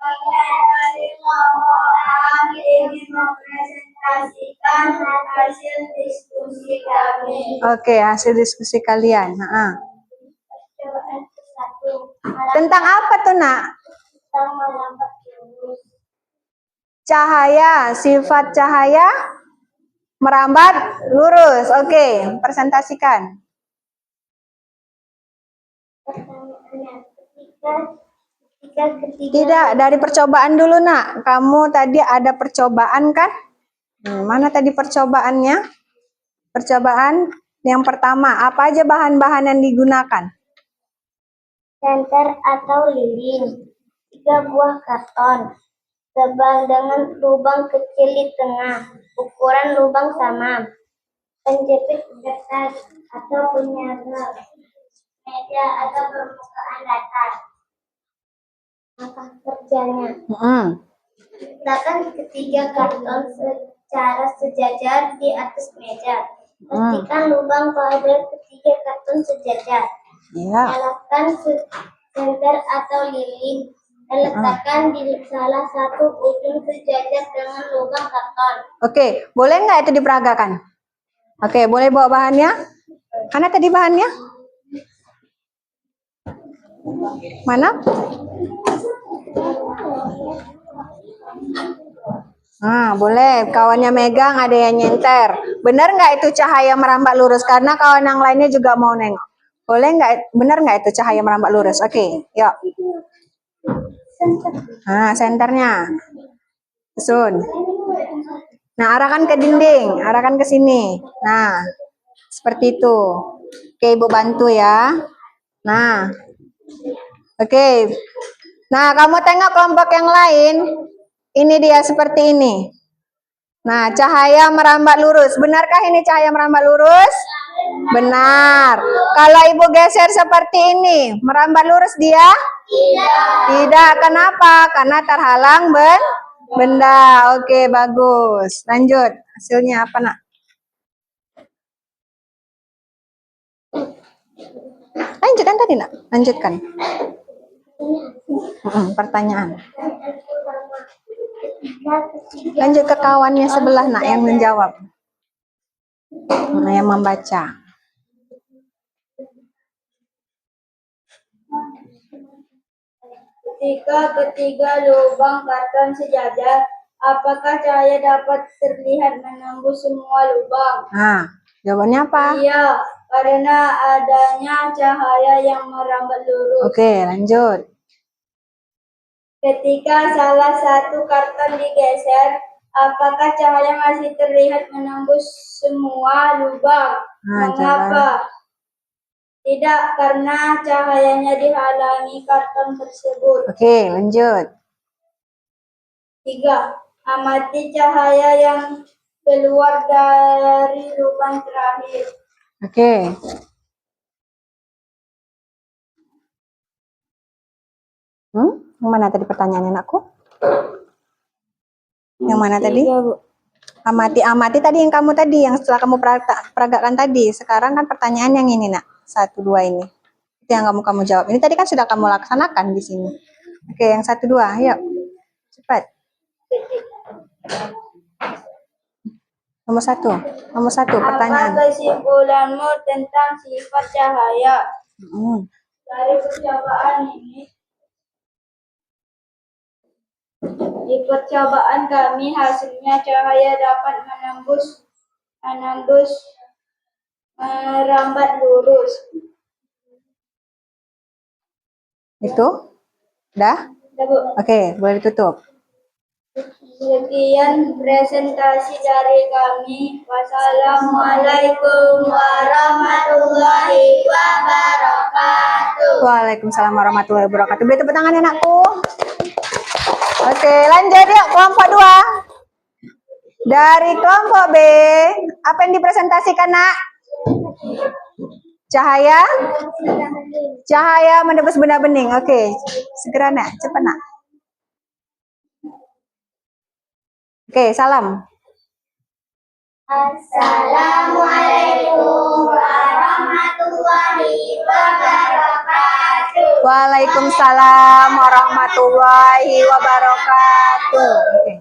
Dari kelompok A ingin mempresentasikan hasil diskusi kami. Oke, hasil diskusi kalian. Percobaan ke-1. Tentang apa tuh, nak? Tentang merambat lurus. Cahaya, sifat cahaya merambat lurus. Oke, presentasikan. Pertanyaannya, ketiga Tidak, dari percobaan dulu, nak. Kamu tadi ada percobaan kan? Mana tadi percobaannya? Percobaan yang pertama, apa aja bahan-bahan yang digunakan? senter atau lilin, 3 buah karton, tebal dengan lubang kecil di tengah, ukuran lubang sama, penjepit kertas atau penyangga, meja atau permukaan datar. Maka kerjanya, Letakkan ketiga karton secara sejajar di atas meja. Pastikan lubang pada ketiga karton sejajar. Iya. Nyalakan senter atau lilin dan letakkan di salah satu ujung sejajar dengan lubang karton. Oke, boleh nggak itu diperagakan? Oke, boleh bawa bahannya? Mana tadi bahannya? Mana? Boleh. Kawannya megang, ada yang nyenter. Benar nggak itu cahaya merambat lurus? Karena kawan yang lainnya juga mau nengok. Boleh nggak? Benar nggak itu cahaya merambat lurus? Oke, yuk. Senternya. Susun. Nah, arahkan ke dinding, arahkan ke sini. Nah, seperti itu. Oke, Ibu bantu ya. Nah, oke. Nah, kamu tengok kelompok yang lain. Ini dia seperti ini. Nah, cahaya merambat lurus. Benarkah ini cahaya merambat lurus? Benar. Kalau Ibu geser seperti ini, merambat lurus dia? Tidak. Kenapa? Karena terhalang benda. Oke, bagus. Lanjut. Hasilnya apa, Nak? Lanjutkan tadi, Nak. Lanjutkan. Pertanyaan. Lanjut ke kawannya sebelah, Nak, yang menjawab. Yang membaca. Ketika ketiga lubang karton sejajar, apakah cahaya dapat terlihat menembus semua lubang? Nah, jawabannya apa? Iya, karena adanya cahaya yang merambat lurus. Oke, lanjut. Ketika salah satu karton digeser, apakah cahaya masih terlihat menembus semua lubang? Mengapa? Tidak, karena cahayanya dihalangi karton tersebut. Oke, lanjut. 3. Amati cahaya yang keluar dari lubang terakhir. Oke. Yang mana tadi pertanyaannya, Anakku? Yang mana tadi? Amati tadi yang kamu tadi, yang setelah kamu peragakan tadi. Sekarang kan pertanyaan yang ini, Nak. 1, 2 ini. Itu yang kamu jawab. Ini tadi kan sudah kamu laksanakan di sini. Oke, yang 1, 2. Ayo. Cepat. Nomor 1. Nomor 1 pertanyaan. Apa kesimpulanmu tentang sifat cahaya? Dari percobaan ini, di percobaan kami hasilnya cahaya dapat merambat lurus. Itu? Udah? Oke, boleh ditutup. Sekian presentasi dari kami. Wassalamualaikum warahmatullahi wabarakatuh. Waalaikumsalam warahmatullahi wabarakatuh. Beri tepuk tangan, Anakku. Oke, lanjut yuk kelompok 2. Dari kelompok B, apa yang dipresentasikan, Nak? Cahaya? Cahaya menembus benda bening. Oke, segera, Nak. Cepat, Nak. Oke, salam. Assalamualaikum warahmatullahi wabarakatuh. Waalaikumsalam warahmatullahi wabarakatuh. Oke.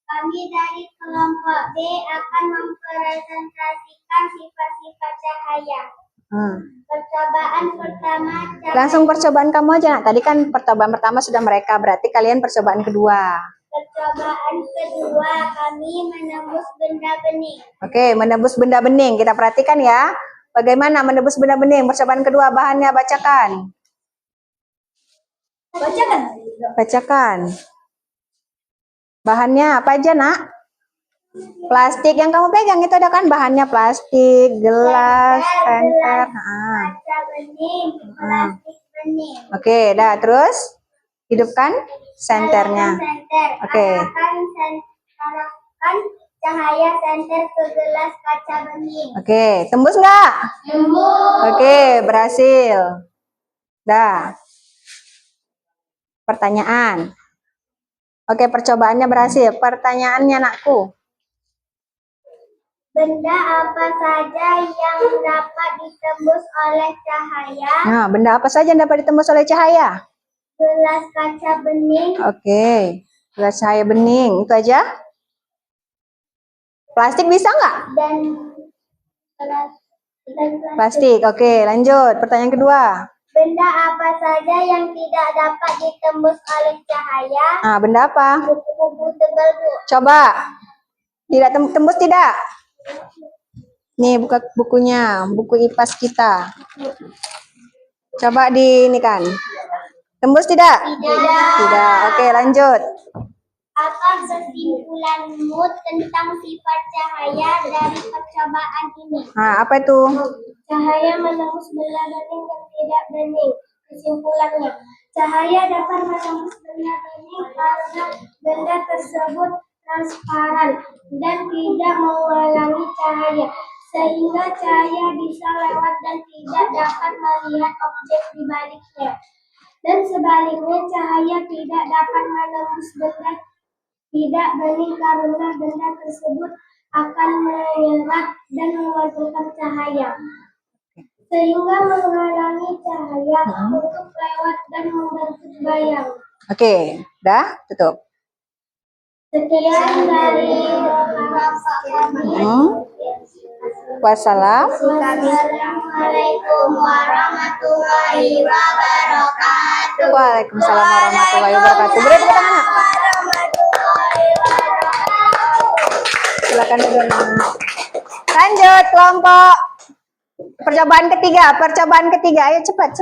Kami dari kelompok B akan mempresentasikan sifat-sifat cahaya. Percobaan pertama. Langsung percobaan kamu aja, Nak. Tadi kan percobaan pertama sudah mereka, berarti kalian percobaan kedua. Percobaan kedua, kami menembus benda bening. Oke, menembus benda bening. Kita perhatikan ya. Bagaimana menembus benda bening? Percobaan kedua, bahannya bacakan. Bacakan. Bahannya apa aja, Nak? Plastik yang kamu pegang itu ada kan bahannya plastik, gelas, senter. Kaca bening, plastik bening. Oke, dah terus hidupkan senternya. Oke. Arahkan cahaya senter ke gelas kaca bening. Oke, tembus nggak? Tembus. Oke, berhasil. Dah. Pertanyaan. Oke, percobaannya berhasil. Pertanyaannya, anakku. Benda apa saja yang dapat ditembus oleh cahaya? Nah, benda apa saja yang dapat ditembus oleh cahaya? Gelas kaca bening Oke, gelas cahaya bening. Itu aja? Plastik bisa nggak? dan gelas dan Plastik. Oke, lanjut. Pertanyaan kedua. Benda apa saja yang tidak dapat ditembus oleh cahaya? Nah, benda apa? Buku-buku tebal, Bu. Coba. Tidak tembus tidak? Nih, buka bukunya. Buku IPAS kita. Coba di ini kan. Tembus tidak? Tidak. Tidak. Oke, lanjut. Apa kesimpulanmu tentang sifat cahaya dari percobaan ini? Nah, apa itu? Cahaya menembus benda bening dan tidak bening. Kesimpulannya, cahaya dapat menembus benda bening karena benda tersebut transparan dan tidak menghalangi cahaya, sehingga cahaya bisa lewat dan tidak dapat melihat objek di baliknya. Dan sebaliknya, cahaya tidak dapat menembus benda tidak bening karena benda tersebut akan menyerap dan memantulkan cahaya, sehingga menghalangi cahaya untuk lewat dan membentuk bayang. Oke, dah tutup. Sekian dari Bapak kami. Wassalam. Assalamualaikum warahmatullahi wabarakatuh. Waalaikumsalam warahmatullahi wabarakatuh. Beri tepuk tangan. Silakan duduk. Lanjut kelompok. Percobaan ketiga. Ayo cepat.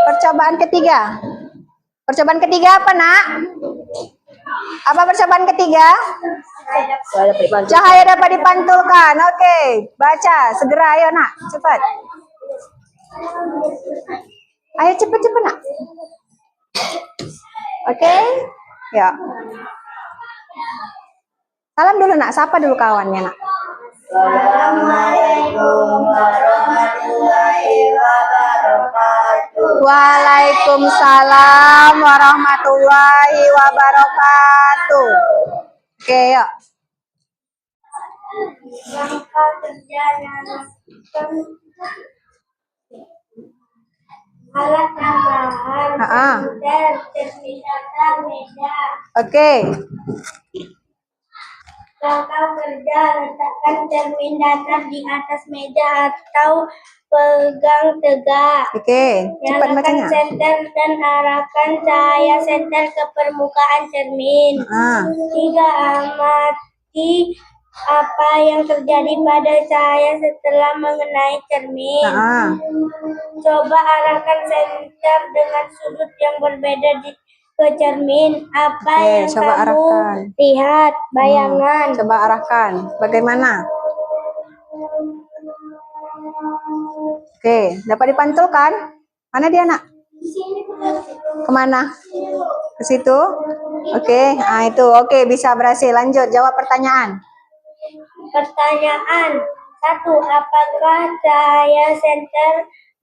Percobaan ketiga apa, Nak? Apa percobaan ketiga? Cahaya dapat dipantulkan. Oke, baca segera, ayo Nak, cepat. Ayo cepat Nak. Oke, ya. Salam dulu Nak, sapa dulu kawannya Nak. Assalamualaikum warahmatullahi wabarakatuh. Waalaikumsalam warahmatullahi wabarakatuh. Oke, yuk. Rangka kerja alat tambahan, komputer, terminator, meja. Oke. Rangka kerja, letakkan cermin datar di atas meja atau pegang tegak. Oke, cepat Nyalakan bacanya. senter dan arahkan cahaya senter ke permukaan cermin. 3. Amati apa yang terjadi pada cahaya setelah mengenai cermin. Coba arahkan senter dengan sudut yang berbeda ke cermin. Apa yang coba kamu arahkan. lihat? Bayangan. Coba arahkan. Bagaimana? Oke, dapat dipantulkan? Mana dia, Nak? Kemana? Ke situ? Oke, nah itu. Oke, bisa berhasil. Lanjut, jawab pertanyaan. Pertanyaan 1. Apakah cahaya senter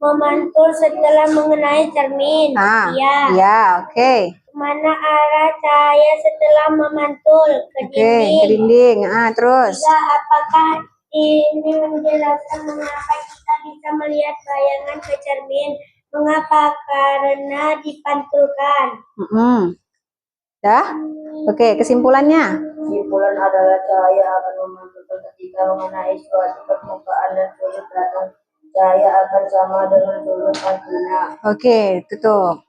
memantul setelah mengenai cermin? Iya, oke. Mana arah cahaya setelah memantul? Ke dinding. Ke dinding. Terus? 3. Apakah ini menjelaskan mengapa kita bisa melihat bayangan ke cermin? Mengapa? Karena dipantulkan. Dah? Oke, kesimpulannya? Kesimpulan adalah cahaya akan memantulkan ketika mengenai suatu permukaan dan sudut datang cahaya akan sama dengan sudut aslinya. Oke, tutup.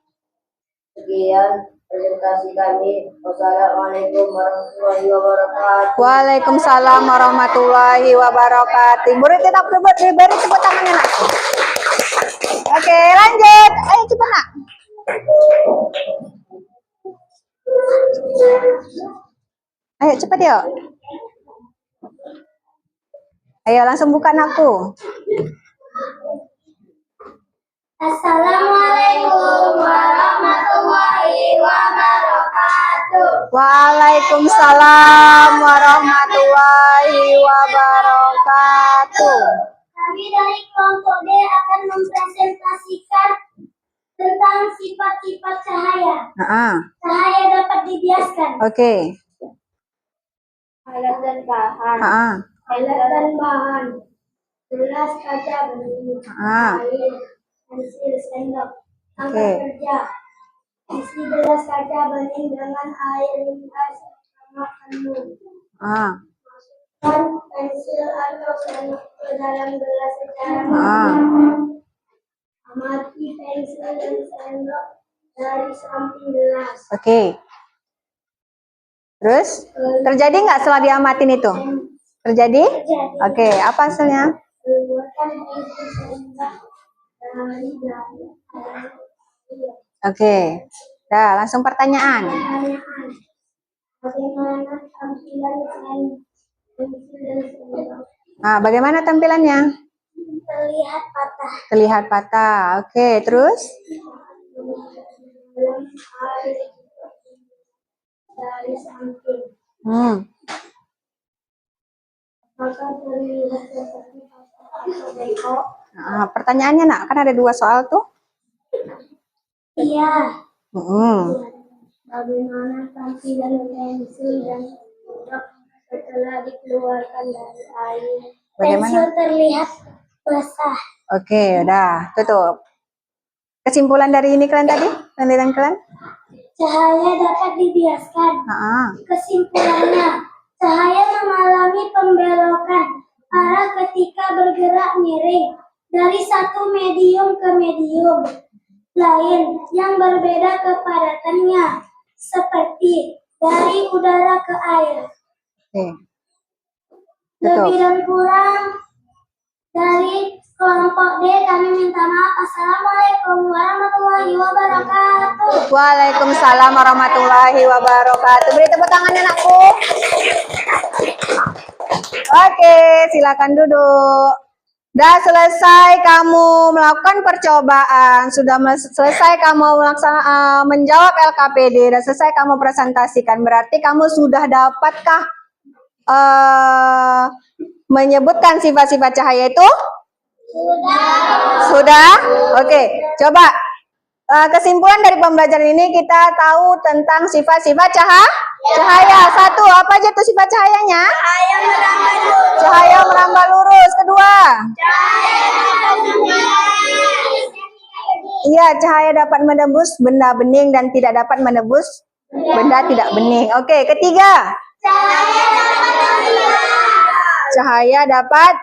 Sekian presentasi kami. Wassalamualaikum warahmatullahi wabarakatuh. Waalaikumsalam warahmatullahi wabarakatuh. Beri tepuk tangannya Nak. Oke, lanjut. Ayo cepat Nak. Ayo cepat yuk. Ayo langsung buka Nakku. Assalamualaikum warahmatullahi wabarakatuh. Waalaikumsalam warahmatullahi wabarakatuh. Kami dari kelompok D akan mempresentasikan tentang sifat-sifat cahaya. Ah, Cahaya dapat dibiaskan. oke. Alat dan bahan. Ah, Alat dan bahan. Gelas, kaca, benih, Ah. air, pensil, sendok. Angkat Oke. kerja. Isi gelas kaca bening dengan air limbah sama penuh. ah, Masukkan pensil atau sendok ke dalam gelas secara Ah. merata. Amati pensil dan sendok dari samping gelas. oke. Terus terjadi nggak setelah diamatin itu? Terjadi? Oke, apa hasilnya? Keluarkan pensil sendok dari dalam air. Oke. Dah, langsung pertanyaan. Pertanyaan. Bagaimana tampilan pensil dan sendok? Nah, bagaimana tampilannya? Terlihat patah. Terlihat patah. Oke, terus? Dalam air dari samping. Apakah terlihat seperti patah atau bengkok? Nah, pertanyaannya nak, kan ada 2 soal tuh. Iya. Hmm. Bagaimana tampilan pensil dan sendok setelah dikeluarkan dari air? Bagaimana? Pensil terlihat basah. Oke, udah, tutup. Kesimpulan dari ini kalian tadi? Penelitian kalian? Cahaya dapat dibiaskan. Ah, Kesimpulannya, cahaya mengalami pembelokan arah ketika bergerak miring dari satu medium ke medium lain yang berbeda kepadatannya, seperti dari udara ke air. oke. Lebih Tutup. dan kurang dari kelompok D kami minta maaf. Assalamualaikum warahmatullahi wabarakatuh. Waalaikumsalam warahmatullahi wabarakatuh. Beri tepuk tangan anakku. Oke, silakan duduk. Sudah selesai kamu melakukan percobaan, sudah selesai kamu menjawab LKPD, dan selesai kamu presentasikan. Berarti kamu sudah dapatkah menyebutkan sifat-sifat cahaya itu? Sudah? Oke, coba kesimpulan dari pembelajaran ini kita tahu tentang sifat-sifat cahaya. 1, apa aja tuh sifat cahayanya? Cahaya merambat lurus. Kedua? Iya, cahaya dapat menembus benda bening dan tidak dapat menembus benda tidak bening. Oke, ketiga? Cahaya dapat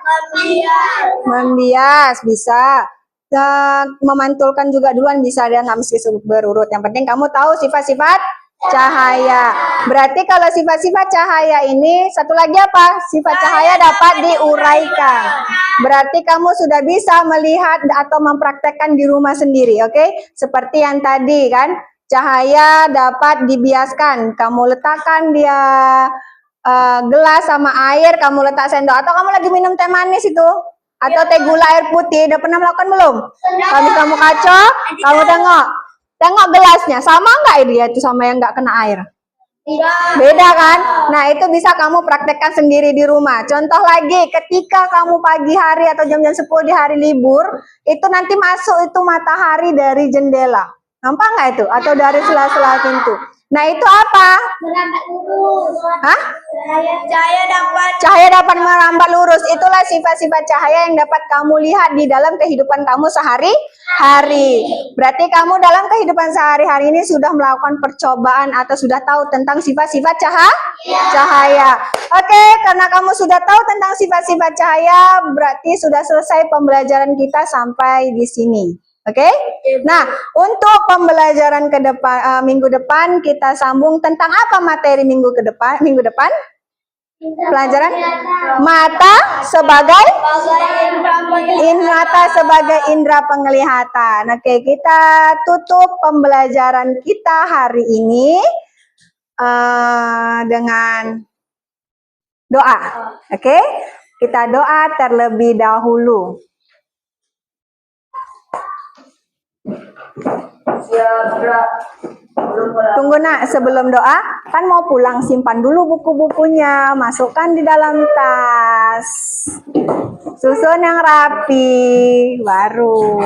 membias, bisa. Dan memantulkan juga duluan bisa, dan nggak mesti berurut. Yang penting kamu tahu sifat-sifat cahaya. Berarti kalau sifat-sifat cahaya ini, satu lagi apa? Sifat cahaya dapat diuraikan. Berarti kamu sudah bisa melihat atau mempraktekkan di rumah sendiri, oke? Seperti yang tadi kan, cahaya dapat dibiaskan. Kamu letakkan dia gelas sama air, kamu letak sendok, atau kamu lagi minum teh manis itu, atau teh gula air putih, udah pernah melakukan belum? Habis kamu kacau, kamu tengok gelasnya, sama nggak dia itu sama yang nggak kena air? Beda kan? Nah, itu bisa kamu praktekkan sendiri di rumah. Contoh lagi, ketika kamu pagi hari atau jam-jam 10 di hari libur, itu nanti masuk itu matahari dari jendela. Nampak nggak itu? Atau dari sela-sela pintu. Nah, itu apa? Merambat lurus. Hah? Cahaya dapat Cahaya dapat merambat lurus. Itulah sifat-sifat cahaya yang dapat kamu lihat di dalam kehidupan kamu sehari-hari. Berarti kamu dalam kehidupan sehari-hari ini sudah melakukan percobaan atau sudah tahu tentang sifat-sifat cahaya. Oke, karena kamu sudah tahu tentang sifat-sifat cahaya, berarti sudah selesai pembelajaran kita sampai di sini. Oke? Nah, untuk pembelajaran ke depan minggu depan kita sambung tentang apa materi minggu depan? Pelajaran mata sebagai indera penglihatan. Oke, kita tutup pembelajaran kita hari ini dengan doa. Oke? Kita doa terlebih dahulu. Tunggu nak, sebelum doa, kan mau pulang, simpan dulu buku-bukunya, masukkan di dalam tas, susun yang rapi, baru.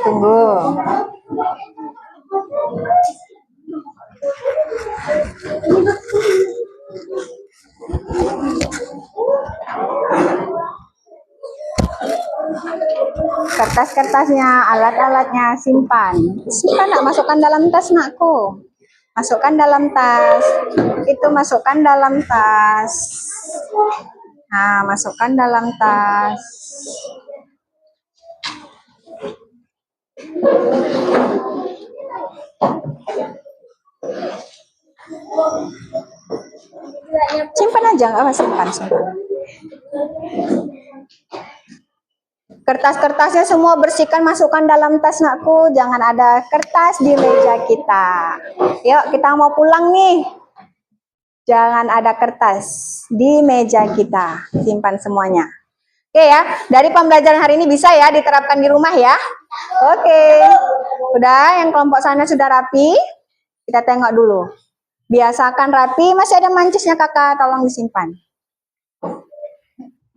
Tunggu. Kertas-kertasnya, alat-alatnya simpan. Simpan nak, masukkan dalam tas nakku. Masukkan dalam tas. Itu masukkan dalam tas. Nah, masukkan dalam tas. Simpan aja, nggak apa simpan. Kertas-kertasnya semua bersihkan, masukkan dalam tas nakku. Jangan ada kertas di meja kita. Yuk, kita mau pulang nih. Jangan ada kertas di meja kita. Simpan semuanya. Oke ya, dari pembelajaran hari ini bisa ya diterapkan di rumah ya. Oke. Udah, yang kelompok sana sudah rapi. Kita tengok dulu. Biasakan rapi, masih ada mancisnya kakak, tolong disimpan.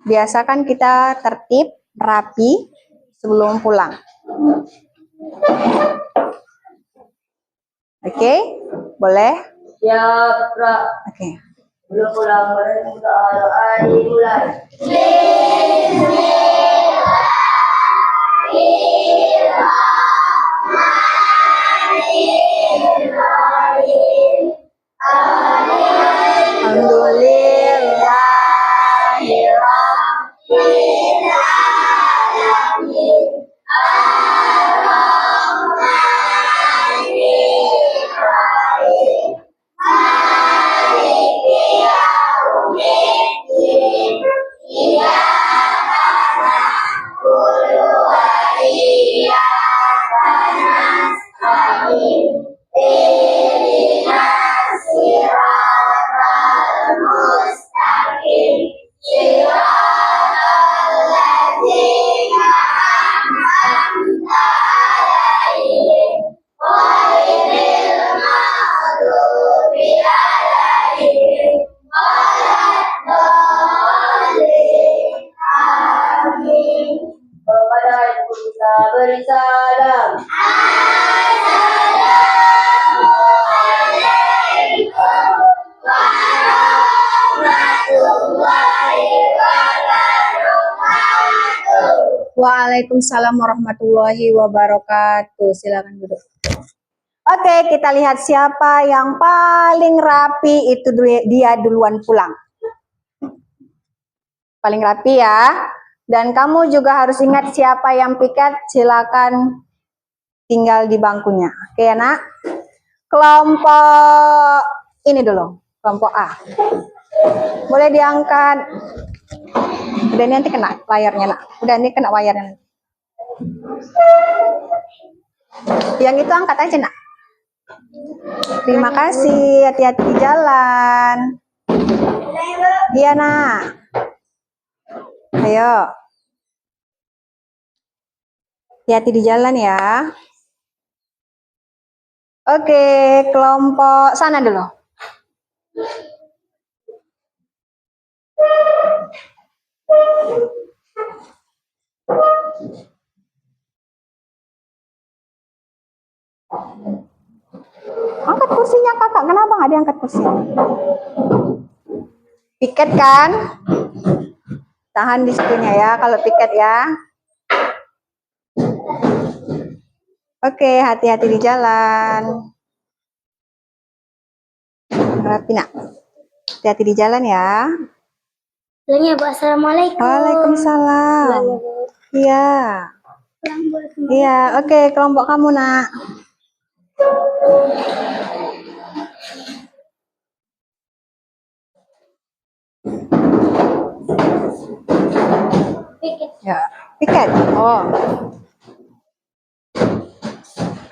Biasakan kita tertib, rapi sebelum pulang. Oke, boleh? Siap, Kak. Oke. Belum pulang, mulai. Kepada ibu kita beri salam. Waalaikumsalam warahmatullahi wabarakatuh. Silakan duduk. Oke, kita lihat siapa yang paling rapi, itu dia duluan pulang. Paling rapi ya. Dan kamu juga harus ingat siapa yang piket, silakan tinggal di bangkunya. Oke ya nak. Kelompok ini dulu, kelompok A. Boleh diangkat. Udah, ini nanti kena layarnya nak. Udah, ini kena wayarnya. Yang itu angkat aja nak. Terima kasih, hati-hati di jalan. Iya nak. Ayo. Hati-hati di jalan ya. Oke, kelompok sana dulu. Angkat kursinya kakak, kenapa nggak diangkat kursinya? Piket kan? Tahan di situnya ya, kalau piket ya. Oke, hati-hati di jalan. Rapi nak. Hati-hati di jalan ya. Pulang ya Bu, assalamualaikum. Waalaikumsalam. Pulang ya Bu. Iya. Pulang Bu. Iya, oke, kelompok kamu nak. Piket. Ya, piket. Oh.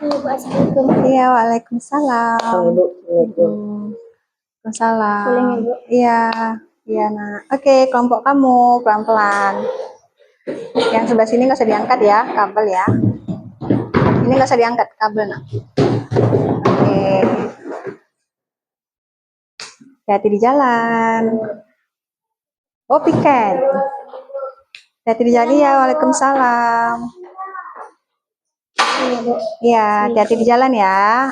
Pulang Bu, assalamualaikum. Iya, waalaikumsalam. Waalaikumsalam. Pulang ya Bu. Iya, iya nak. Oke, kelompok kamu pelan-pelan. Yang sebelah sini nggak usah diangkat ya, kabel ya. Ini nggak usah diangkat kabel nak. Oke. Hati-hati di jalan. Oh, piket. Hati-hati di jalan ya. Waalaikumsalam. Iya, hati-hati di jalan ya.